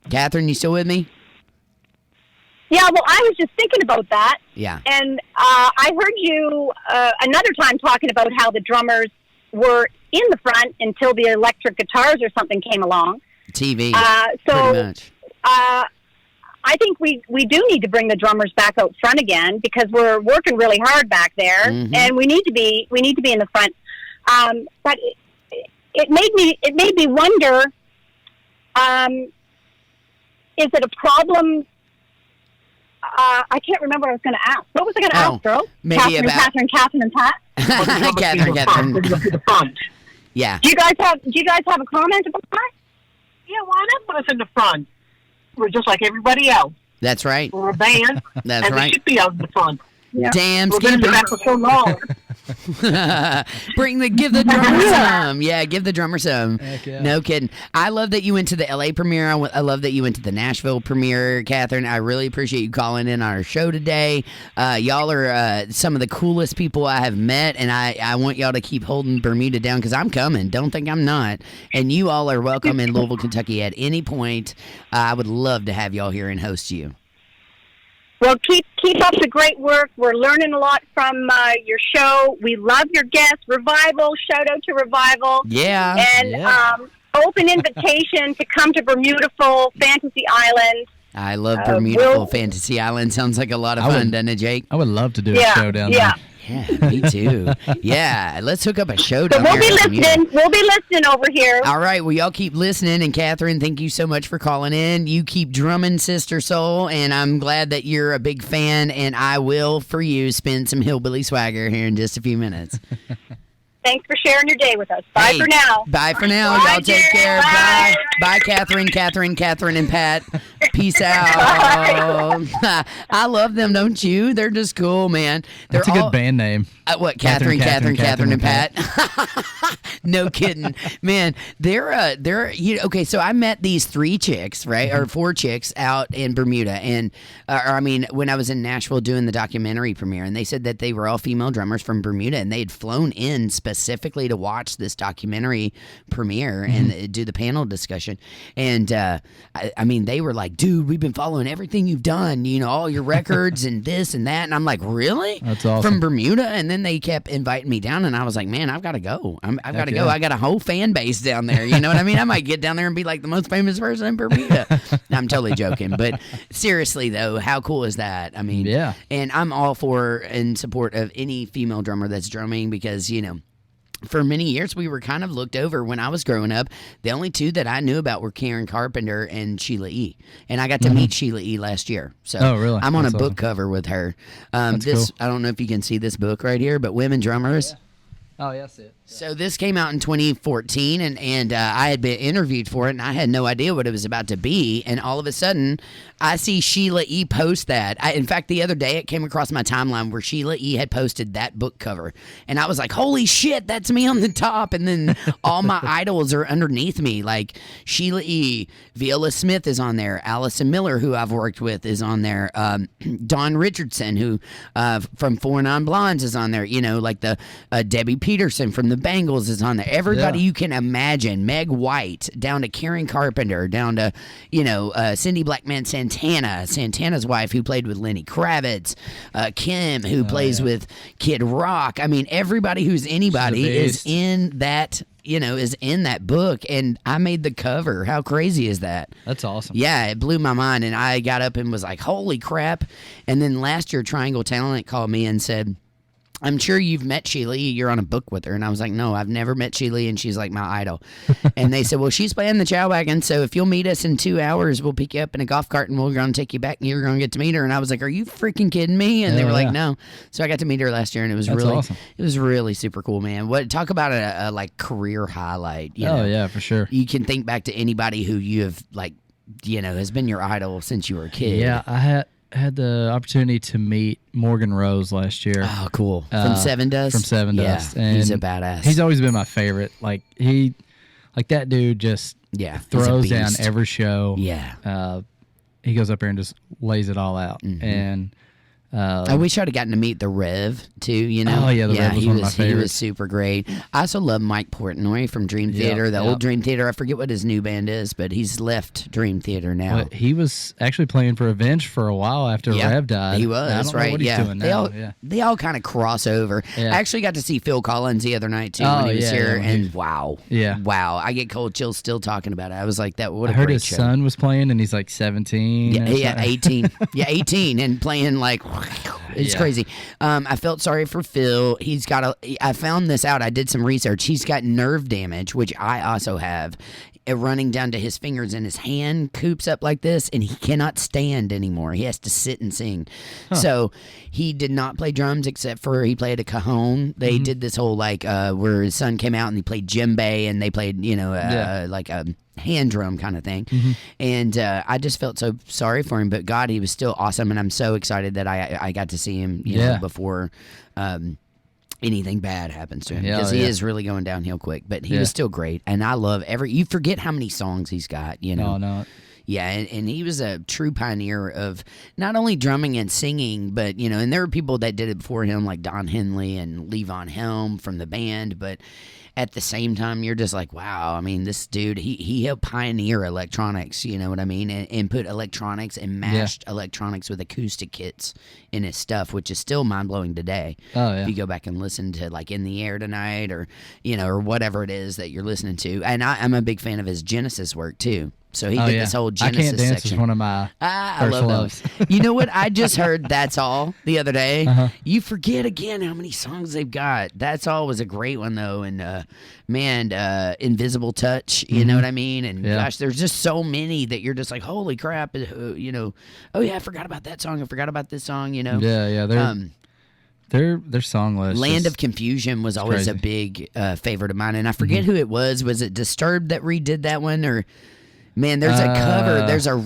Catherine, you still with me? Yeah, well, I was just thinking about that. Yeah. And I heard you another time talking about how the drummers were in the front until the electric guitars or something came along. TV, pretty much. I think we do need to bring the drummers back out front again, because we're working really hard back there, and we need to be in the front. But it made me wonder. Is it a problem? I can't remember what I was going to ask. What was I going to ask, girl? Maybe Catherine, and Pat. Catherine. Yeah. Do you guys have a comment about that? Yeah, why not put us in the front? We're just like everybody else. That's right. We're a band. That's right. We should be out in the front. Yeah. Damn, we've been in the back for so long. Give the drummer some. Yeah, give the drummer some. Yeah. No kidding. I love that you went to the LA premiere. I love that you went to the Nashville premiere, Catherine. I really appreciate you calling in on our show today. Y'all are some of the coolest people I have met, and I want y'all to keep holding Bermuda down, because I'm coming. Don't think I'm not. And you all are welcome in Louisville, Kentucky at any point. I would love to have y'all here and host you. Well, keep up the great work. We're learning a lot from your show. We love your guests. Revival, shout out to Revival. Yeah. And open invitation to come to Bermudaful Fantasy Island. I love Bermudaful Fantasy Island. Sounds like a lot of fun, doesn't it, Jake? I would love to do a show down there. Yeah, me too. Yeah, let's hook up a show down there. We'll be listening over here. All right, well, y'all keep listening. And Catherine, thank you so much for calling in. You keep drumming, Sister Soul, and I'm glad that you're a big fan. And I will, for you, spin some hillbilly swagger here in just a few minutes. Thanks for sharing your day with us. Bye for now. Bye for now. Bye, y'all take care. Bye. Bye, Catherine, and Pat. Peace out. I love them, don't you? They're just cool, man. That's a good band name. What? Catherine, and Pat. No kidding, man. They're okay. So I met these 3 chicks, right, or 4 chicks out in Bermuda, and when I was in Nashville doing the documentary premiere, and they said that they were all female drummers from Bermuda, and they had flown in specifically to watch this documentary premiere and do the panel discussion. And they were like, dude, we've been following everything you've done, all your records and this and that. And I'm like, really? That's awesome. From Bermuda? And then they kept inviting me down, and I was like, man, I've got to go. I've got to go. I got a whole fan base down there. You know what I mean? I might get down there and be like the most famous person in Bermuda. I'm totally joking. But seriously, though, how cool is that? I mean, yeah. And I'm all for and support of any female drummer that's drumming because, for many years, we were kind of looked over when I was growing up. The only 2 that I knew about were Karen Carpenter and Sheila E. And I got to meet Sheila E. last year. So really? I'm on a book cover with her. That's cool. I don't know if you can see this book right here, but Women Drummers. Oh, yeah, I see it. So this came out in 2014, and I had been interviewed for it, and I had no idea what it was about to be. And all of a sudden, I see Sheila E. post that. In fact, the other day, it came across my timeline where Sheila E. had posted that book cover. And I was like, holy shit, that's me on the top. And then all my idols are underneath me. Like Sheila E., Viola Smith is on there. Allison Miller, who I've worked with, is on there. Dawn Richardson, who from 4 Non Blondes is on there. Like the Debbie Peterson from the Bengals is on there. Everybody you can imagine. Meg White, down to Karen Carpenter, down to, Cindy Blackman Santana's wife, who played with Lenny Kravitz, Kim, who plays with Kid Rock. I mean, everybody who's anybody is in that, is in that book, and I made the cover. How crazy is that? That's awesome. Yeah, it blew my mind, and I got up and was like, holy crap. And then last year, Triangle Talent called me and said, I'm sure you've met Sheila E. You're on a book with her. And I was like, no, I've never met Sheila E., and she's like my idol. And they said, well, she's playing the Chow Wagon, so if you'll meet us in 2 hours, we'll pick you up in a golf cart, and we're going to take you back, and you're going to get to meet her. And I was like, are you freaking kidding me? And they were like, no. So I got to meet her last year, and it was awesome. It was really super cool, man. Talk about a like career highlight. Yeah, for sure. You can think back to anybody who you have has been your idol since you were a kid. Yeah, I had the opportunity to meet Morgan Rose last year. Oh, cool. From Seven Dust? From Seven Dust. And he's a badass. He's always been my favorite. That dude just throws down every show. Yeah. He goes up there and just lays it all out. Mm-hmm. And I wish I'd have gotten to meet the Rev too. Oh yeah, the Rev was one of my favorites. He was super great. I also love Mike Portnoy from Dream Theater, old Dream Theater. I forget what his new band is, but he's left Dream Theater now. But he was actually playing for Avenged for a while after Rev died. He was. That's right. Know what he's doing now. They all kind of cross over. Yeah. I actually got to see Phil Collins the other night too when he was here, and wow, I get cold chills still talking about it. I was like, what a I heard great his show. son was playing, and he's like 17. Yeah, 18. 18 and playing like. It's crazy. I felt sorry for Phil. I found this out. I did some research. He's got nerve damage, which I also have, running down to his fingers, and his hand coops up like this, and he cannot stand anymore. He has to sit and sing. Huh. So he did not play drums except for he played a cajon. They did this whole where his son came out and he played djembe, and they played like a hand drum kind of thing. And I just felt so sorry for him, but God, he was still awesome, and I'm so excited that I got to see him before anything bad happens to him, because he is really going downhill quick, but he was still great. And I love you forget how many songs he's got, No. Yeah, and he was a true pioneer of not only drumming and singing, but, and there were people that did it before him, like Don Henley and Levon Helm from the band, but at the same time, you're just like, wow. I mean, this dude, he helped pioneer electronics. You know what I mean? And put electronics and mashed electronics with acoustic kits in his stuff, which is still mind blowing today. Oh yeah. If you go back and listen to like In the Air Tonight, or or whatever it is that you're listening to, and I'm a big fan of his Genesis work too. So he did this whole Genesis I Can't Dance section. is one of my I first love loves. those. You know what? I just heard That's All the other day. Uh-huh. You forget again how many songs they've got. That's All was a great one though, and Invisible Touch. You know what I mean? And gosh, there's just so many that you're just like, holy crap! Oh yeah, I forgot about that song. I forgot about this song. Yeah. Their song list. Land of Confusion was always crazy. a big favorite of mine, and I forget who it was. Was it Disturbed that redid that one, or? Man, there's a cover. There's a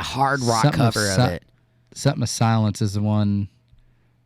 hard rock cover of it. Something of Silence is the one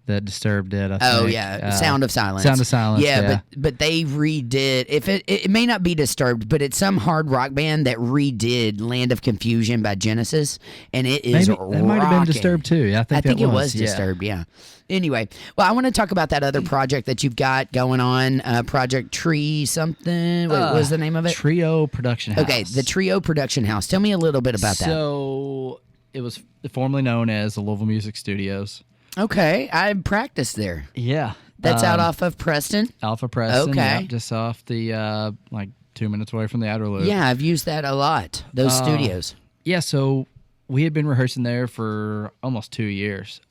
that Disturbed did. I think. Oh yeah, Sound of Silence. Sound of Silence. Yeah. But they redid. If it may not be Disturbed, but it's some hard rock band that redid Land of Confusion by Genesis, and it is Maybe that might have been Disturbed too. Yeah, I think it was Disturbed. Yeah. Anyway, well, I want to talk about that other project that you've got going on, Project Tree something. What was the name of it? Trio Production House. Okay, the Trio Production House. Tell me a little bit about that. So it was formerly known as the Louisville Music Studios. Okay, I practiced there. Yeah. That's out off of Preston? Alpha Preston. Okay. Yep, just off the, 2 minutes away from the outer loop. Yeah, I've used that a lot, those studios. Yeah, so we had been rehearsing there for almost 2 years.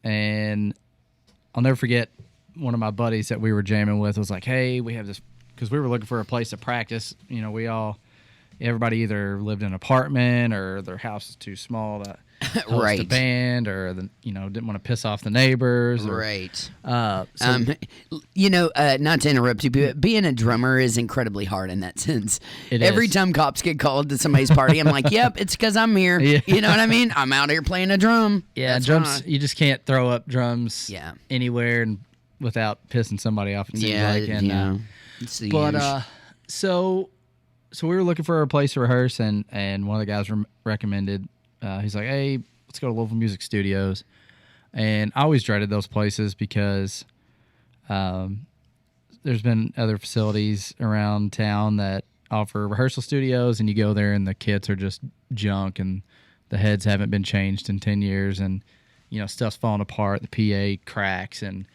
And I'll never forget, one of my buddies that we were jamming with was like, hey, we have this, because we were looking for a place to practice. Everybody either lived in an apartment or their house is too small to host a band, or didn't want to piss off the neighbors. Right. So, not to interrupt you, but being a drummer is incredibly hard in that sense. Every time cops get called to somebody's party, I'm like, yep, it's because I'm here. Yeah. You know what I mean? I'm out here playing a drum. Yeah, That's drums. fine. You just can't throw up drums anywhere and without pissing somebody off. It seems like. And, it's the so we were looking for a place to rehearse, and one of the guys recommended. He's like, hey, let's go to Louisville Music Studios. And I always dreaded those places because there's been other facilities around town that offer rehearsal studios, and you go there and the kits are just junk, and the heads haven't been changed in 10 years, and stuff's falling apart, the PA cracks, and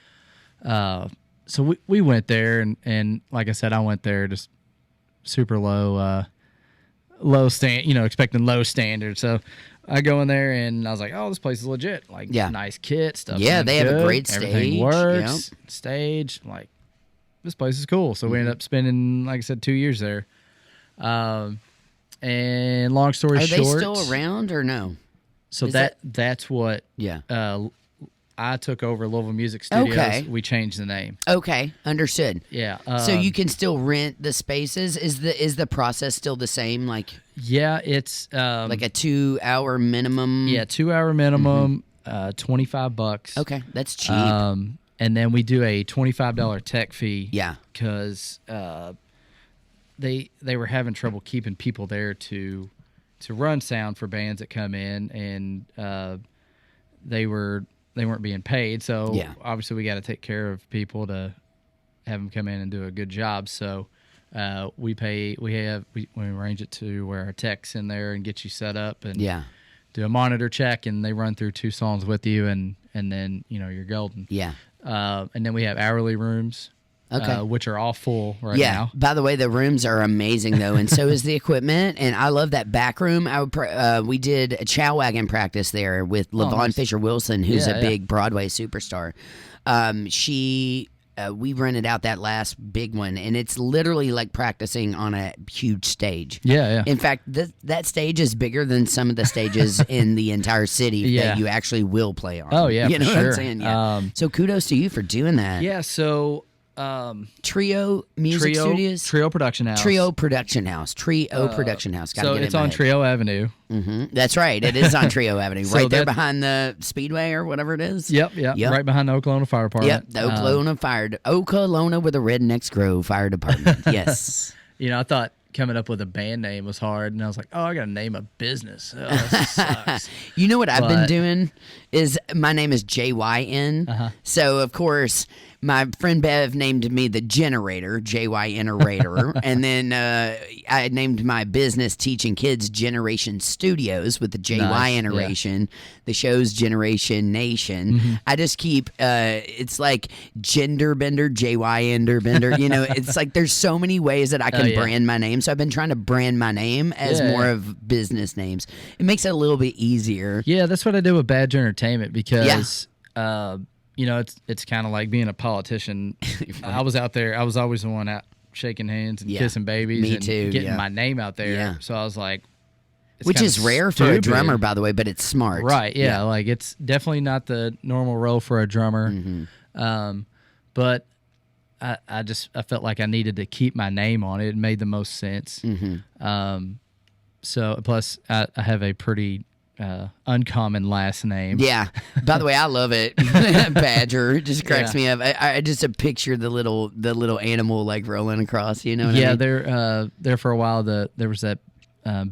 so we went there, and like I said, I went there just super low expecting low standards. So I go in there and I was like, oh, this place is legit. Like, nice kit stuff. Yeah, they have a great stage. Everything works. Yep. Stage. Like, this place is cool. So we ended up spending, like I said, 2 years there. And long story short, are they still around or no? So that's what. Yeah. I took over Louisville Music Studios. Okay. We changed the name. Okay, understood. Yeah. So you can still rent the spaces. Is the process still the same? Like, yeah, it's like a 2 hour minimum. Yeah, 2 hour minimum, $25. Okay, that's cheap. And then we do a $25 tech fee. Yeah, because they were having trouble keeping people there to run sound for bands that come in, and they weren't being paid. So obviously we got to take care of people to have them come in and do a good job. So we arrange it to where our tech's in there and get you set up and do a monitor check, and they run through 2 songs with you, and then you're golden. Yeah. And then we have hourly rooms. Okay. Which are all full right now. Yeah. By the way, the rooms are amazing though, and so is the equipment. And I love that back room. We did a chow wagon practice there with LaVon Fisher Wilson, who's a big Broadway superstar. We rented out that last big one, and it's literally like practicing on a huge stage. Yeah. In fact, that stage is bigger than some of the stages in the entire city that you actually will play on. Oh yeah, you know for what sure. I'm saying? Yeah. So kudos to you for doing that. Yeah. So. Trio Music Studios? Trio Production House. Trio Production House. Gotta so get it's on Trio Avenue. Mm-hmm. That's right. It is on Trio Avenue. So right there behind the Speedway or whatever it is. Yep. Right behind the Oklahoma Fire Department. Yep, the Oklahoma where the rednecks grow fire department. Yes. I thought coming up with a band name was hard, and I was like, oh, I got to name a business. Oh, this sucks. You know what I've been doing is my name is JYN. So, of course, my friend Bev named me the Jyneration, Jyneration, and then I named my business teaching kids Jyneration Studios with the Jyneration. Yeah. The show's Jyneration Nation. Mm-hmm. I just keep it's like gender bender, Jyender bender. It's like there's so many ways that I can brand my name. So I've been trying to brand my name as more of business names. It makes it a little bit easier. Yeah, that's what I do with Badger Entertainment because it's kind of like being a politician. I was out there. I was always the one out shaking hands and kissing babies. Me and too. Getting my name out there. Yeah. So I was like, which is rare for a drummer, by the way, but it's smart. Right? Yeah. Like it's definitely not the normal role for a drummer. Mm-hmm. But I felt like I needed to keep my name on it. It made the most sense. Mm-hmm. So plus I have a pretty uncommon last name. Yeah. By the way, I love it. Badger just cracks me up. I just picture the little animal like rolling across. You know what I mean? There for a while. There was that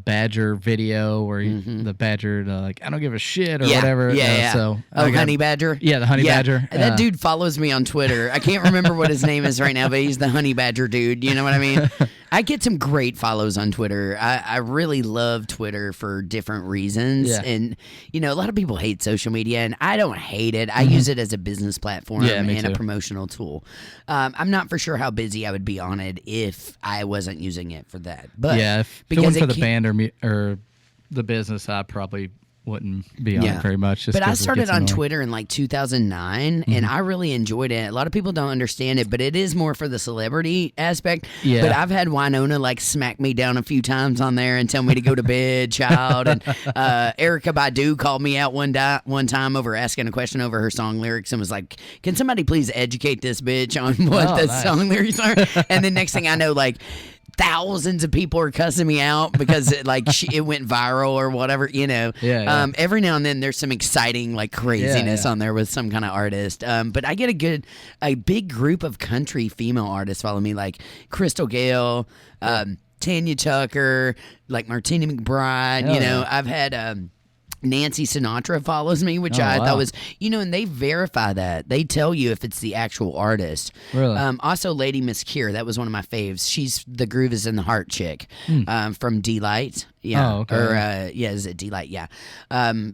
Badger video where the Badger like I don't give a shit or whatever. Yeah. So Honey Badger. Yeah, the Honey Badger. That dude follows me on Twitter. I can't remember what his name is right now, but he's the Honey Badger dude. You know what I mean? I get some great follows on Twitter. I really love Twitter for different reasons. Yeah. And, a lot of people hate social media, and I don't hate it. I use it as a business platform and a promotional tool. I'm not for sure how busy I would be on it if I wasn't using it for that. But if it wasn't for the band or the business, I probably wouldn't be on it very much. But I started on Twitter in like 2009, and I really enjoyed it. A lot of people don't understand it, but it is more for the celebrity aspect. Yeah. But I've had Winona like smack me down a few times on there and tell me to go to bed, child. And Erykah Badu called me out one time over asking a question over her song lyrics and was like, "Can somebody please educate this bitch on what the song lyrics are?" And then next thing I know, like, thousands of people are cussing me out because it went viral or whatever, every now and then there's some exciting like craziness on there with some kind of artist. But I get a big group of country female artists follow me, like Crystal Gale, Tanya Tucker, like Martina McBride. I've had Nancy Sinatra follows me, which I thought was, and they verify that. They tell you if it's the actual artist. Really? Also, Lady Miss Kier, that was one of my faves. She's the Groove is in the Heart chick from D-Light. Yeah. Oh, okay. Or, is it D-Light? Yeah.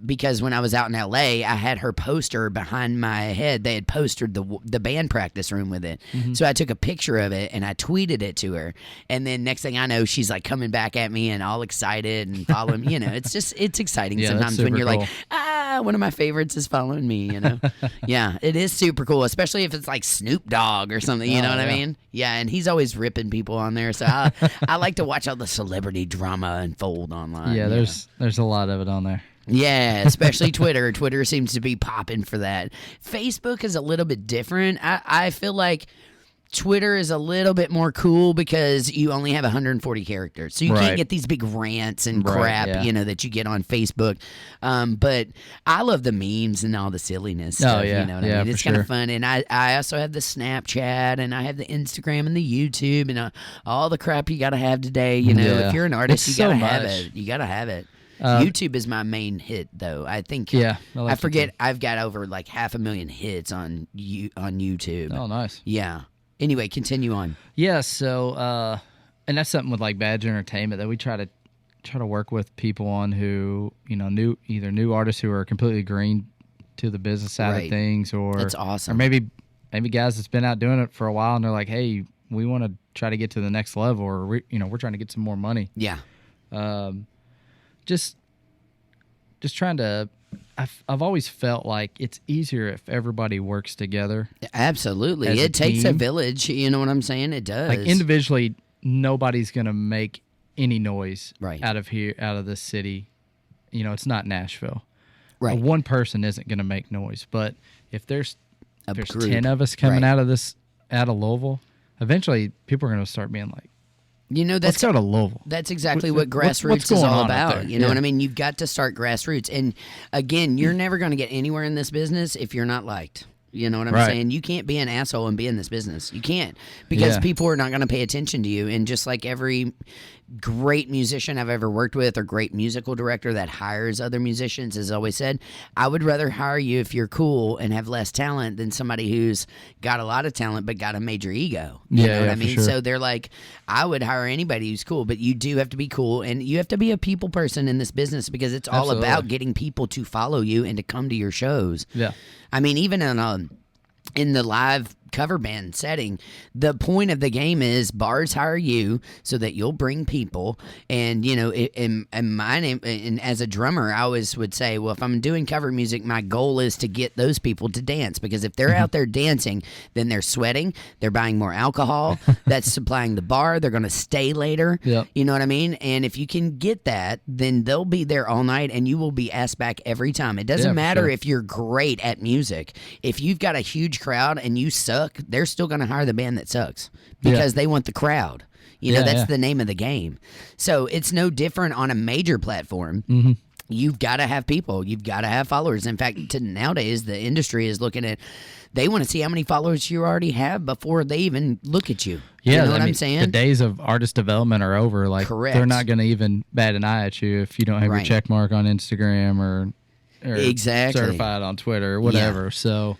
Because when I was out in L.A., I had her poster behind my head. They had postered the band practice room with it. Mm-hmm. So I took a picture of it, and I tweeted it to her. And then next thing I know, she's like coming back at me and all excited and following me. It's exciting sometimes when you're cool. Like, one of my favorites is following me, Yeah, it is super cool, especially if it's like Snoop Dogg or something, you know what I mean? Yeah, and he's always ripping people on there. So I like to watch all the celebrity drama unfold online. Yeah, there's a lot of it on there. Yeah, especially Twitter. Twitter seems to be popping for that. Facebook is a little bit different. I feel like Twitter is a little bit more cool because you only have 140 characters. So you can't get these big rants and crap, that you get on Facebook. But I love the memes and all the silliness stuff. You know what I mean? It's kind of fun. And I also have the Snapchat, and I have the Instagram and the YouTube and all the crap you got to have today. If you're an artist, you got to have it. You got to have it. YouTube is my main hit, though. I think. Yeah, I forget. I've got over like 500,000 hits on YouTube. Oh, nice. Yeah. Anyway, continue on. Yeah, so and that's something with like Badger Entertainment that we try to work with people on who new artists who are completely green to the business side of things, or that's awesome. Or maybe guys that's been out doing it for a while and they're like, hey, we want to try to get to the next level, or we're trying to get some more money. Yeah. Just trying to. I've always felt like it's easier if everybody works together. Absolutely. It takes a village. You know what I'm saying? It does. Like individually, nobody's going to make any noise out of this city. It's not Nashville. Right. One person isn't going to make noise. But if there's 10 of us coming out of Louisville, eventually people are going to start being like, let's go to Louisville. That's exactly what grassroots is all about. You know what I mean? You've got to start grassroots. And again, you're never going to get anywhere in this business if you're not liked. You know what I'm saying? You can't be an asshole and be in this business. You can't, because people are not going to pay attention to you. And just like every great musician I've ever worked with or great musical director that hires other musicians has always said, I would rather hire you if you're cool and have less talent than somebody who's got a lot of talent but got a major ego. You know what I mean? Sure. So they're like, I would hire anybody who's cool, but you do have to be cool, and you have to be a people person in this business because it's all about getting people to follow you and to come to your shows. Yeah. I mean, even in the live cover band setting, the point of the game is bars hire you so that you'll bring people. And my name, and as a drummer, I always would say, well, if I'm doing cover music, my goal is to get those people to dance, because if they're out there dancing, then they're sweating, they're buying more alcohol, that's supplying the bar, they're going to stay later. Yep. You know what I mean? And if you can get that, then they'll be there all night and you will be asked back every time. It doesn't matter if you're great at music. If you've got a huge crowd and you suck, they're still going to hire the band that sucks because they want the crowd. That's the name of the game. So it's no different on a major platform. Mm-hmm. You've got to have people. You've got to have followers. In fact, nowadays, the industry is looking at, they want to see how many followers you already have before they even look at you. Yeah, you know what I'm saying? The days of artist development are over. Like, correct. They're not going to even bat an eye at you if you don't have your check mark on Instagram or exactly certified on Twitter or whatever. Yeah. So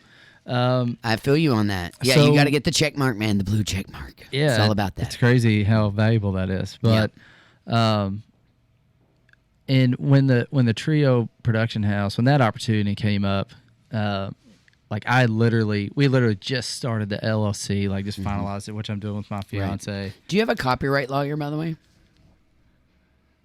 I feel you on that. Yeah, so, you got to get the check mark, man, the blue check mark. Yeah, it's all about that. It's crazy how valuable that is. But and when the Trio production house, when that opportunity came up, like we literally just started the LLC, like just finalized it, which I'm doing with my fiance. Right. Do you have a copyright lawyer, by the way?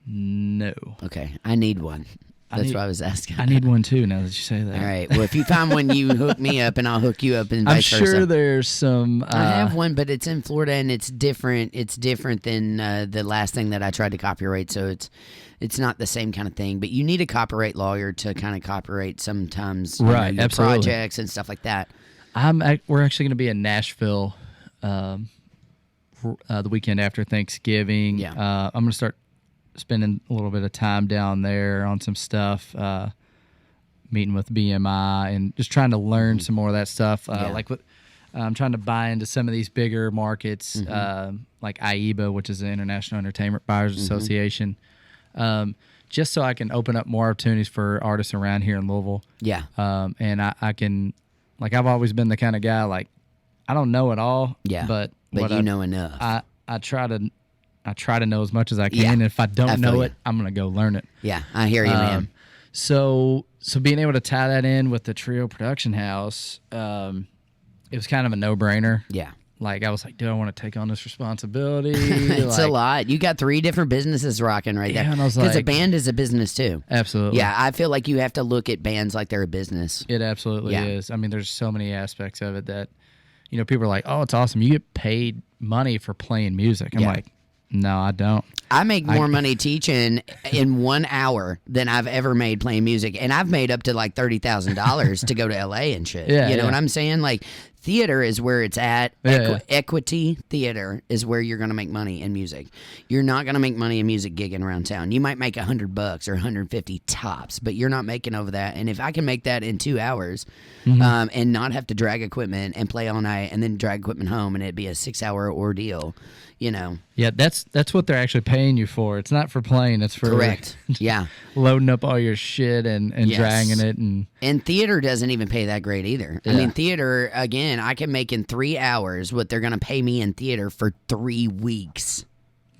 No. Okay, I need one. That's what I was asking. I need one too, now that you say that. All right. Well, if you find one, you hook me up and I'll hook you up and vice versa. I'm sure there's some... I have one, but it's in Florida and it's different. It's different than the last thing that I tried to copyright, so it's not the same kind of thing. But you need a copyright lawyer to kind of copyright sometimes your projects and stuff like that. We're actually going to be in Nashville the weekend after Thanksgiving. Yeah. I'm going to start spending a little bit of time down there on some stuff, meeting with BMI and just trying to learn some more of that stuff. I'm trying to buy into some of these bigger markets, like IEBA, which is the International Entertainment Buyers Association, just so I can open up more opportunities for artists around here in Louisville. Yeah. And I can, like, I've always been the kind of guy, like, I don't know it all. Yeah. But you know enough. I try to know as much as I can. And if I don't know it, I'm going to go learn it. Yeah, I hear you, man. So being able to tie that in with the Trio production house, it was kind of a no-brainer. Yeah. Like, I was like, do I want to take on this responsibility? It's a lot. You got 3 different businesses rocking right there. And I was like, because a band is a business too. Absolutely. Yeah, I feel like you have to look at bands like they're a business. It absolutely is. I mean, there's so many aspects of it that, people are like, oh, it's awesome. You get paid money for playing music. I'm like, no, I don't. I make more money teaching in 1 hour than I've ever made playing music. And I've made up to like $30,000 to go to LA and shit. Yeah, you know what I'm saying? Like, theater is where it's at. Equity theater is where you're going to make money in music. You're not going to make money in music gigging around town. You might make $100 or 150 tops, but you're not making over that. And if I can make that in 2 hours and not have to drag equipment and play all night and then drag equipment home and it'd be a 6-hour ordeal, Yeah, that's what they're actually paying you for. It's not for playing. It's for correct. Yeah, loading up all your shit and dragging it and theater doesn't even pay that great either. I mean, theater again, I can make in 3 hours what they're going to pay me in theater for 3 weeks.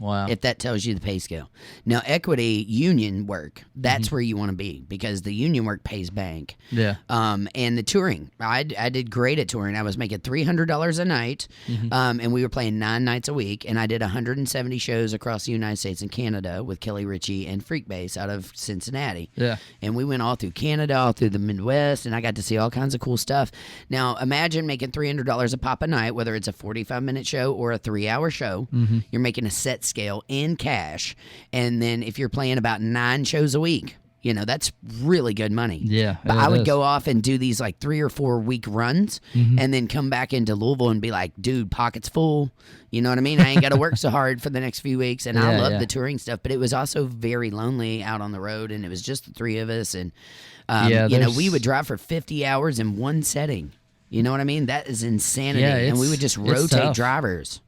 Wow. If that tells you the pay scale. Now, equity, union work, that's where you want to be because the union work pays bank. Yeah. And the touring, I did great at touring. I was making $300 a night, and we were playing 9 nights a week, and I did 170 shows across the United States and Canada with Kelly Ritchie and Freakbass out of Cincinnati. Yeah. And we went all through Canada, all through the Midwest, and I got to see all kinds of cool stuff. Now, imagine making $300 a pop a night, whether it's a 45-minute show or a 3-hour show. You're making a set scale in cash, and then if you're playing about 9 shows a week, that's really good money. Yeah, but I would go off and do these like 3 or 4 week runs and then come back into Louisville and be like, dude, pockets full. You know what I mean? I ain't got to work so hard for the next few weeks. And I love the touring stuff, but it was also very lonely out on the road, and it was just the 3 of us. And we would drive for 50 hours in one setting. You know what I mean? That is insanity. And we would just rotate drivers.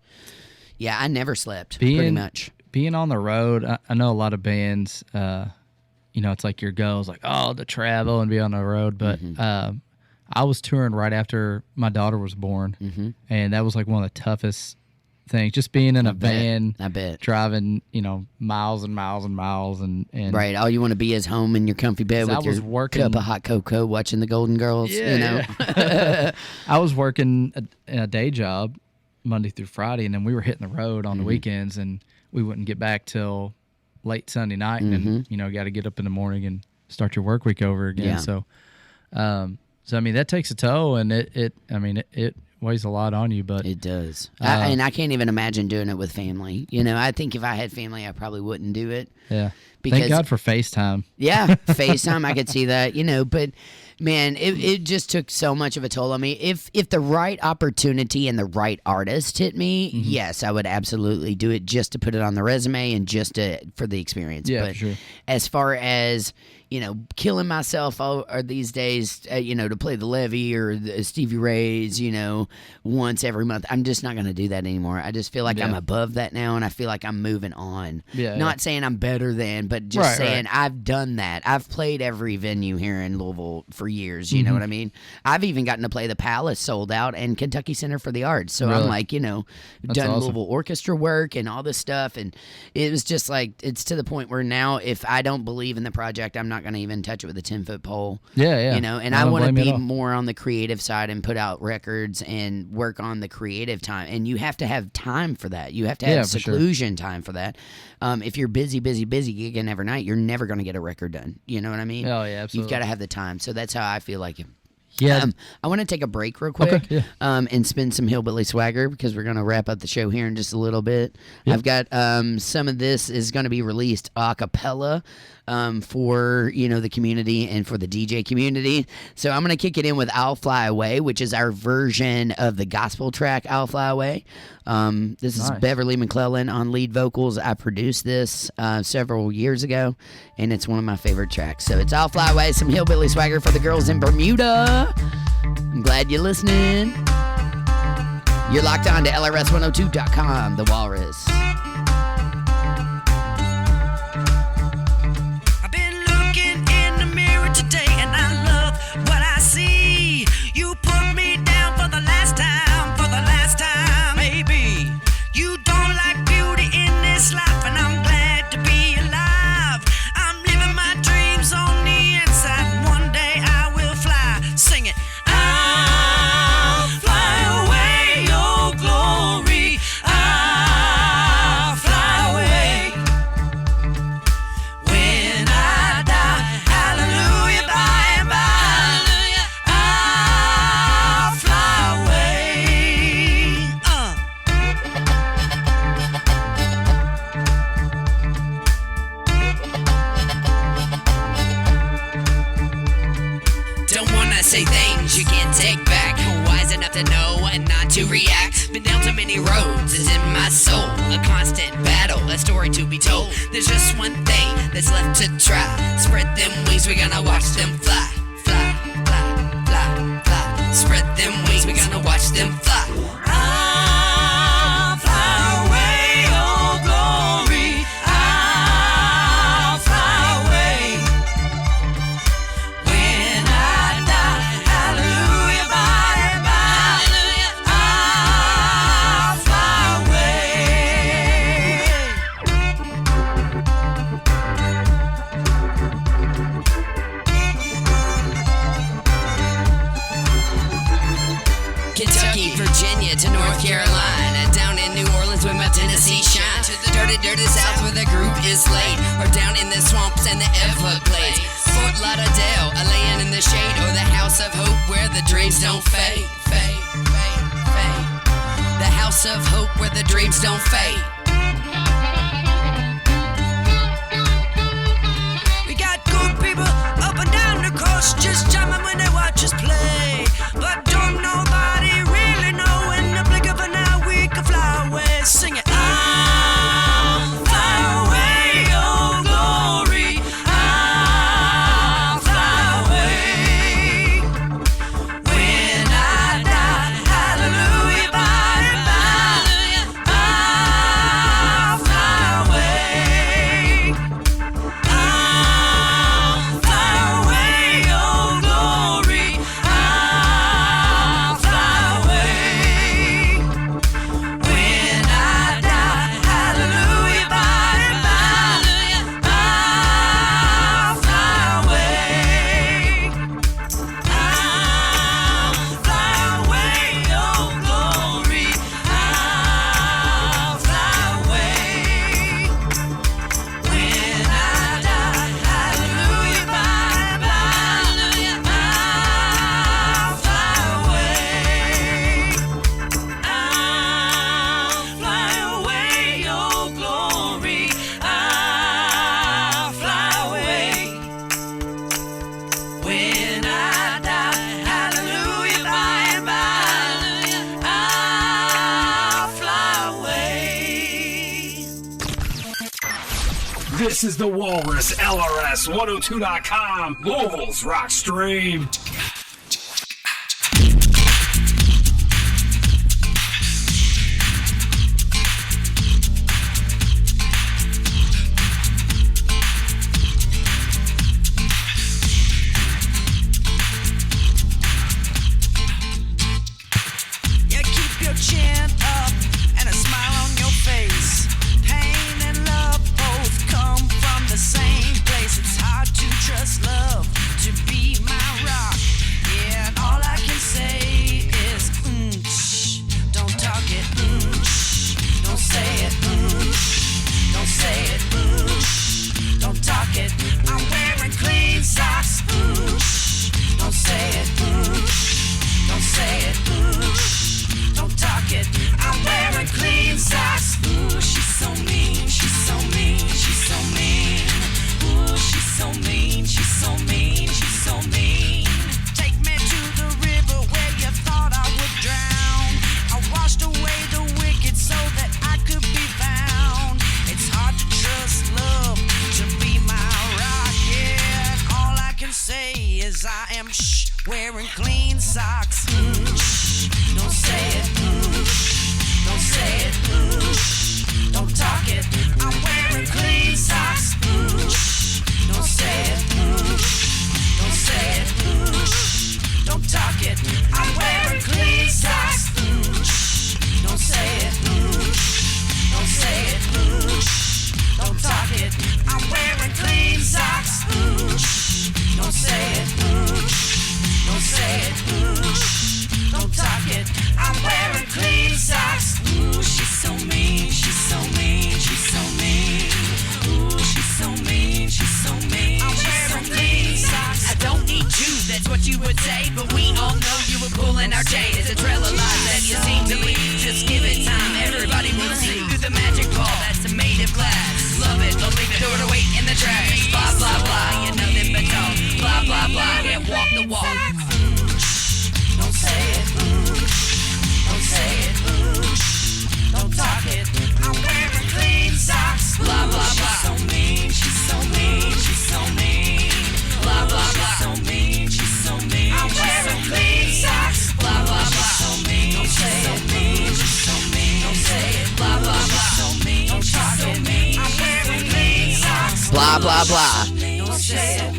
Yeah, I never slept, pretty much. being on the road, I know a lot of bands, it's like your goal is like, to travel and be on the road. But I was touring right after my daughter was born, and that was like one of the toughest things. Just being in a van, I bet driving, miles and miles and miles, and right. All you want to be is home in your comfy bed with your cup of hot cocoa, watching the Golden Girls. Yeah. I was working a day job Monday through Friday, and then we were hitting the road on the weekends, and we wouldn't get back till late Sunday night, and then got to get up in the morning and start your work week over again. Yeah. So I mean that takes a toll, and it weighs a lot on you, but it does. And I can't even imagine doing it with family. I think if I had family, I probably wouldn't do it. Yeah. Thank God for FaceTime. Yeah, FaceTime. I could see that. But man, it just took so much of a toll on me. If the right opportunity and the right artist hit me, yes, I would absolutely do it just to put it on the resume and just for the experience. Yeah, but for sure. As far as killing myself or these days, to play the Levy or the Stevie Ray's, once every month. I'm just not going to do that anymore. I just feel like I'm above that now, and I feel like I'm moving on. Not saying I'm better than, but just saying I've done that. I've played every venue here in Louisville for years. You know what I mean? I've even gotten to play the Palace sold out and Kentucky Center for the Arts. So I'm like, done awesome. Louisville orchestra work and all this stuff. And it was just like, it's to the point where now if I don't believe in the project, I'm not going to even touch it with a 10-foot pole. And I want to be more on the creative side and put out records and work on the creative time. And you have to have time for that. You have to have seclusion time for that. If you're busy gigging every night, you're never going to get a record done. You know what I mean? Oh, yeah, absolutely. You've got to have the time. So that's how I feel like it. Yeah. I want to take a break real quick and spin some Hillbilly Swagger because we're going to wrap up the show here in just a little bit. Yep. I've got some of this is going to be released a cappella for, the community and for the DJ community. So I'm going to kick it in with I'll Fly Away, which is our version of the gospel track I'll Fly Away. This is Beverly McClellan on lead vocals. I produced this several years ago, and it's one of my favorite tracks. So it's I'll Fly Away, some Hillbilly Swagger for the girls in Bermuda. I'm glad you're listening. You're locked on to LRS102.com, The Walrus. I've been looking in the mirror today, and I love what I see. You put me down for the last time, maybe. You don't like beauty in this life, and I'm glad to be alive. I'm living my dreams on the inside, and one day I will fly. Sing it. I'll fly away, oh glory. I'll fly away. When I die, hallelujah, by and by, I'll fly away. Don't wanna say things you can't take back. Wise enough to know and not to react. Been down so many roads, it's in my soul. A constant battle, a story to be told. There's just one thing that's left to try. Spread them wings, we're gonna watch them fly. Fly, fly, fly, fly. Spread them wings, we're gonna watch them fly. I'll fly away, oh glory. I'll fly away. When I die, hallelujah, by and by, I'll fly away. Kentucky, Virginia to North Carolina, down in New Orleans where my Tennessee shine, to the dirty South where the group is laid, or down in the swamps and the Everglades. Fort Lauderdale, a laying in the shade, or the House of Hope where the dreams don't fade, fade, fade, fade. The House of Hope where the dreams don't fade. We got good people up and down the coast, just jamming when they watch us play. But don't nobody really know, in the blink of an eye we can fly away. Sing it. I'll fly away, oh glory. I'll fly away. When I die, hallelujah, by and by, This is the Walrus, LRS102.com, Louisville's rock stream. Yeah, keep your chin up and a smile on your face. Pain and love both come from the same place. It's hard to trust love to be my rock. Yeah, and all I can say is, don't talk it, don't say it, don't say it, don't talk it. I'm wearing clean socks, don't say it, don't say it, don't talk it. I'm wearing clean socks. Ooh, she's so mean, she's so mean, she's so mean. Ooh, she's so mean, she's so mean, she's so mean. Take me to the river where you thought I would drown. I washed away the wicked so that I could be found. It's hard to trust love to be my rock, yeah. And all I can say is I am wearing clean socks. Don't say it, don't say it, don't talk it. I'm wearing clean socks. Don't say it, don't say it, don't talk it. I'm wearing clean socks. Don't say it, don't say it, don't talk it. I'm wearing clean socks. Don't say it, don't say it, don't talk it. I'm wearing clean socks. Ooh, she's so mean, she's so mean, she's so mean. Ooh, she's so mean, she's so mean. I'm wearing clean socks. I don't need you, that's what you would say, but we all know you were pulling our chain. It's a trail of lies that you seem to lead. Just give it time, everybody will see. Through the magic ball that's made of glass. Love it, don't leave it, throw it away in the trash. Blah, blah, blah, you know that but don't. Blah, blah, blah, yeah, walk the walk. Don't say it, don't say it, don't talk it. I'm wearing clean socks. Blah, blah, blah. She's so mean, she's so mean, she's so mean. Blah, blah, blah. She's so mean, she's so mean. I'm wearing clean socks. Blah, blah, blah. So mean, don't say it, she's so mean, don't say it. Blah, blah, blah. So mean, don't talk it. I'm wearing clean socks. Blah, blah, blah. Don't say it,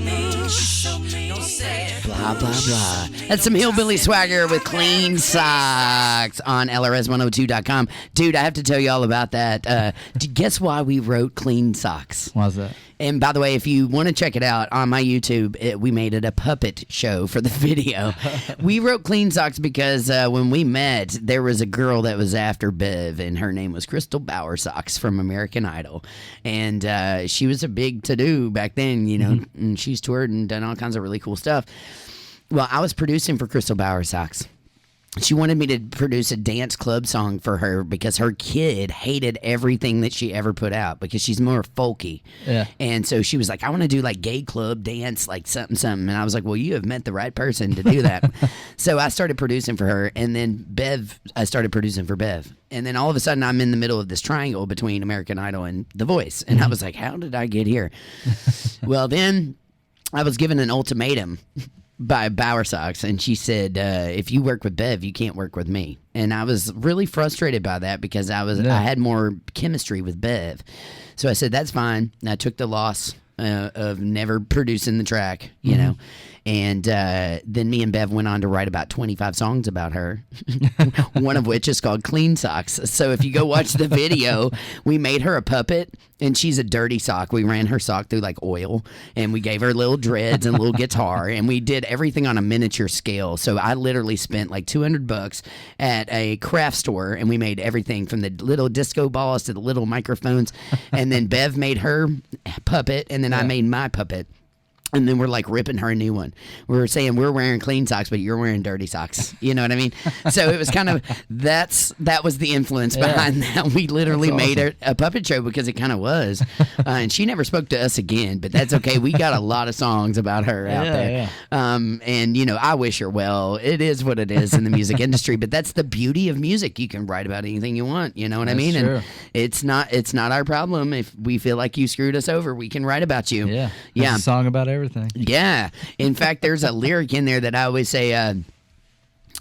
she's so mean, don't say it. Blah, blah, blah. That's some hillbilly swagger with clean socks on LRS102.com. Dude, I have to tell you all about that. Guess why we wrote clean socks? Why's that? And by the way, if you want to check it out on my YouTube, we made it a puppet show for the video. We wrote clean socks because when we met, there was a girl that was after Bev, and her name was Crystal Bowersocks from American Idol. And she was a big to-do back then, you know, and she's toured and done all kinds of really cool stuff. Well, I was producing for Crystal Bowersocks. She wanted me to produce a dance club song for her because her kid hated everything that she ever put out because she's more folky. Yeah. And so she was like, I want to do like gay club dance, like something. And I was like, well, you have met the right person to do that. So I started producing for her. And then I started producing for Bev. And then all of a sudden I'm in the middle of this triangle between American Idol and The Voice. And I was like, how did I get here? Well, then I was given an ultimatum by Bowersocks, and she said, if you work with Bev, you can't work with me. And I was really frustrated by that because I had more chemistry with Bev. So I said, that's fine. And I took the loss of never producing the track, you know. And then me and Bev went on to write about 25 songs about her, one of which is called Clean Socks. So if you go watch the video, we made her a puppet, and she's a dirty sock. We ran her sock through like oil, and we gave her little dreads and a little guitar, and we did everything on a miniature scale. So I literally spent like $200 at a craft store, and we made everything from the little disco balls to the little microphones. And then Bev made her puppet, and then I made my puppet. And then we're like ripping her a new one. We were saying we're wearing clean socks, but you're wearing dirty socks. You know what I mean? So it was kind of that was the influence behind that. We literally made a puppet show because it kind of was. And she never spoke to us again, but that's okay. We got a lot of songs about her out there. And I wish her well. It is what it is in the music industry, but that's the beauty of music. You can write about anything you want. You know what I mean? True. And it's not our problem if we feel like you screwed us over. We can write about you. Yeah. There's a song about everything. Yeah. In fact, there's a lyric in there that I always say,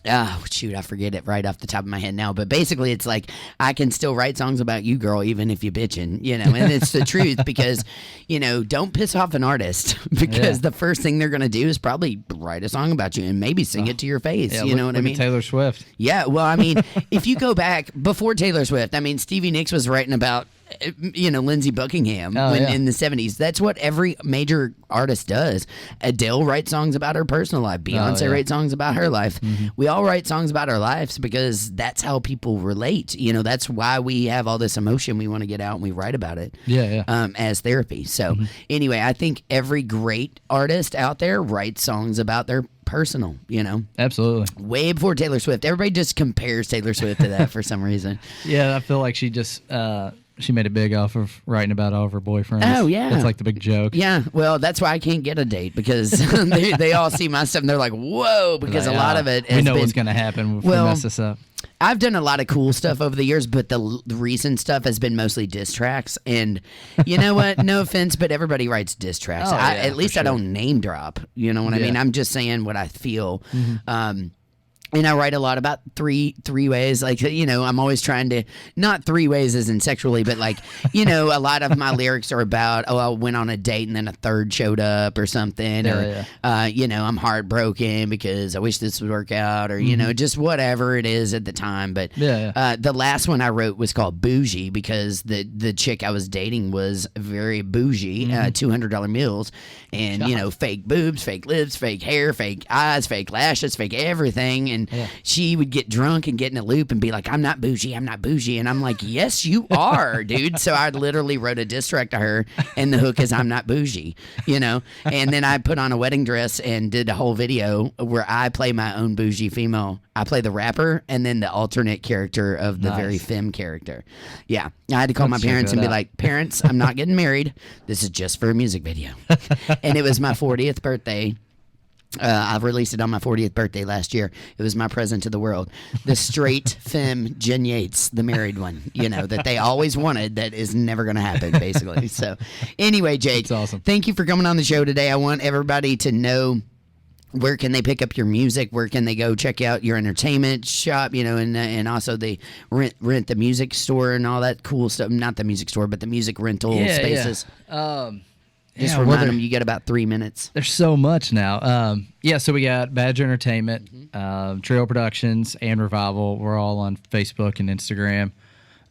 oh, shoot, I forget it right off the top of my head now. But basically, it's like, I can still write songs about you, girl, even if you're bitching, and it's the truth because, don't piss off an artist because the first thing they're going to do is probably write a song about you and maybe sing it to your face. Yeah, you know what I mean? Taylor Swift. Yeah. Well, I mean, if you go back before Taylor Swift, I mean, Stevie Nicks was writing about, Lindsey Buckingham in the 70s. That's what every major artist does. Adele writes songs about her personal life. Beyonce writes songs about her life. Mm-hmm. We all write songs about our lives because that's how people relate. That's why we have all this emotion we want to get out and we write about it. As therapy. So anyway, I think every great artist out there writes songs about their personal, Absolutely. Way before Taylor Swift. Everybody just compares Taylor Swift to that for some reason. Yeah, I feel like she just she made it big off of writing about all of her boyfriends. Oh, yeah. That's like the big joke. Yeah, well, that's why I can't get a date because they all see my stuff and they're like, whoa, because a lot of it has we know what's going to happen if we mess this up. I've done a lot of cool stuff over the years, but the recent stuff has been mostly diss tracks. And you know what? No offense, but everybody writes diss tracks. At least I don't name drop. You know what I mean? I'm just saying what I feel. And I write a lot about three ways. Like, I'm always trying to, not three ways as in sexually, but like, a lot of my lyrics are about, I went on a date and then a third showed up or something. I'm heartbroken because I wish this would work out or, just whatever it is at the time. But the last one I wrote was called Bougie because the chick I was dating was very bougie, $200 meals and, fake boobs, fake lips, fake hair, fake eyes, fake lashes, fake everything. And she would get drunk and get in a loop and be like, I'm not bougie. And I'm like, yes, you are, dude. So I literally wrote a diss track to her, and the hook is I'm not bougie, And then I put on a wedding dress and did a whole video where I play my own bougie female. I play the rapper and then the alternate character of the very femme character. Yeah. I had to call my parents and be like, parents, I'm not getting married. This is just for a music video. And it was my 40th birthday. I've released it on my 40th birthday last year. It was my present to the world. The straight femme Jen Yates, the married one, that they always wanted that is never going to happen, basically. So anyway, Jake, that's awesome. Thank you for coming on the show today. I want everybody to know where can they pick up your music? Where can they go check out your entertainment shop? And also they rent the music store and all that cool stuff. Not the music store, but the music rental spaces. Just remind them you got about 3 minutes. There's so much now. So we got Badger Entertainment, Trio Productions, and Revival. We're all on Facebook and Instagram.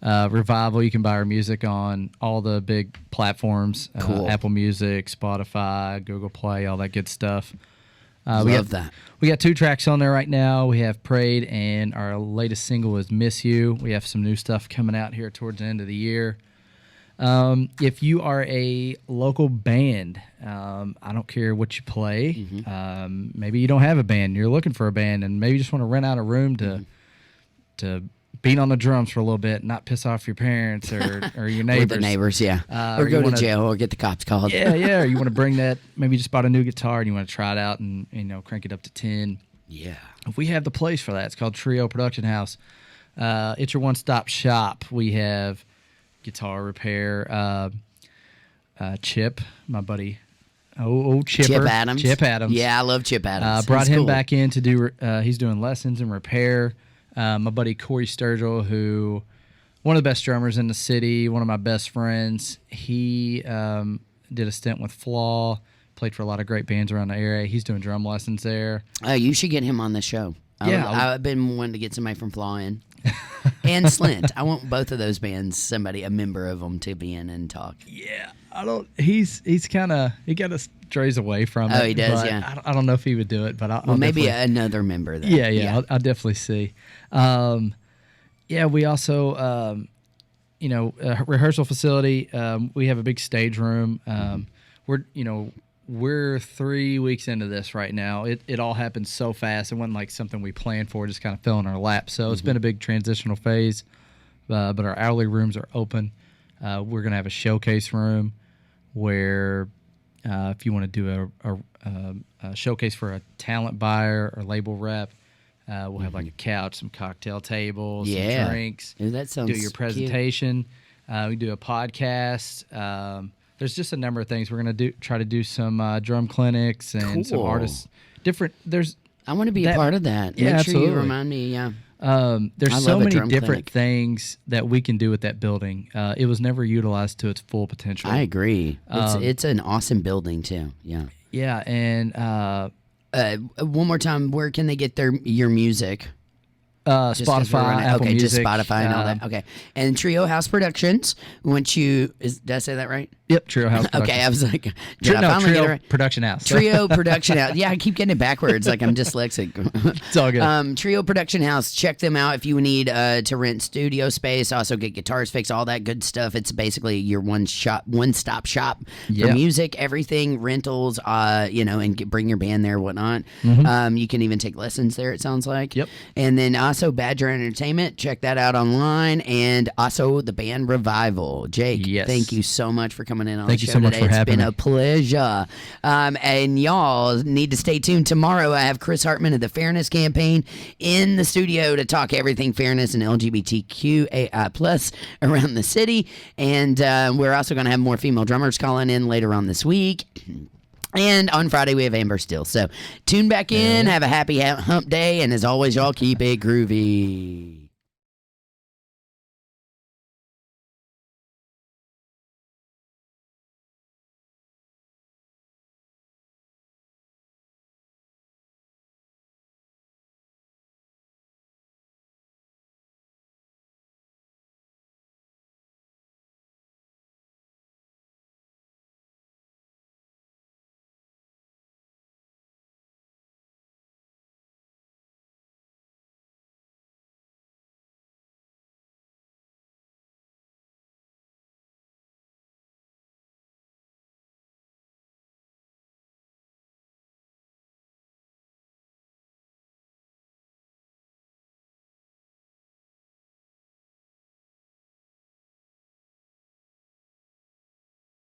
Revival, you can buy our music on all the big platforms. Cool. Apple Music, Spotify, Google Play, all that good stuff. Love that. We got 2 tracks on there right now. We have Prayed, and our latest single is Miss You. We have some new stuff coming out here towards the end of the year. If you are a local band, I don't care what you play. Maybe you don't have a band. You're looking for a band, and maybe you just want to rent out a room to beat on the drums for a little bit, not piss off your parents or your neighbors. Or the neighbors, yeah. Or go to jail or get the cops called. Yeah. Or you want to bring that. Maybe you just bought a new guitar and you want to try it out and crank it up to 10. Yeah. If we have the place for that, it's called Trio Production House. It's your one-stop shop. We have guitar repair. Chip, my buddy. Chipper. Chip Adams. Yeah, I love Chip Adams. Brought him back in to do, he's doing lessons and repair. My buddy Corey Sturgill, who, one of the best drummers in the city, one of my best friends. He did a stint with Flaw, played for a lot of great bands around the area. He's doing drum lessons there. You should get him on the show. Yeah. I've been wanting to get somebody from Flaw in. And Slint. I want both of those bands, a member of them, to be in and talk. Yeah. He's kind of, he kind of strays away from it. Oh, he does, yeah. I don't know if he would do it, but I'll maybe another member then. Yeah. I'll definitely see. We also, a rehearsal facility. We have a big stage room. We're, we're 3 weeks into this right now. It all happened so fast. It wasn't like something we planned for, just kind of fell in our lap. So it's been a big transitional phase, but our hourly rooms are open. We're going to have a showcase room where if you want to do a showcase for a talent buyer or label rep, we'll have like a couch, some cocktail tables, some drinks. Ooh, that sounds do your presentation. We do a podcast. There's just a number of things we're gonna try to do some drum clinics and some artists. I want to be a part of that. Yeah, Make sure absolutely. you remind me. Yeah. There's so many different things that we can do with that building. It was never utilized to its full potential. I agree. It's an awesome building too. Yeah. Yeah, and one more time, where can they get your music? Spotify, Apple Music. Just Spotify and all that. Okay, and Trio House Productions. Did I say that right? Yep, Trio House Productions. Okay, I was like, Trio Production House. Trio Production House. Yeah, I keep getting it backwards, like I'm dyslexic. It's all good. Trio Production House. Check them out if you need to rent studio space. Also get guitars fixed, all that good stuff. It's basically your one-stop shop for music, everything, rentals. And bring your band there, whatnot. You can even take lessons there. It sounds like. Yep. And then also Badger Entertainment. Check that out online, and also the band Revival. Jake, thank you so much for coming in on the show today. Thank you so much for having me. It's been a pleasure. And y'all need to stay tuned. Tomorrow I have Chris Hartman of the Fairness Campaign in the studio to talk everything fairness and LGBTQAI+ around the city. And we're also going to have more female drummers calling in later on this week. And on Friday, we have Amber Still. So tune back in. Have a happy hump day. And as always, y'all keep it groovy.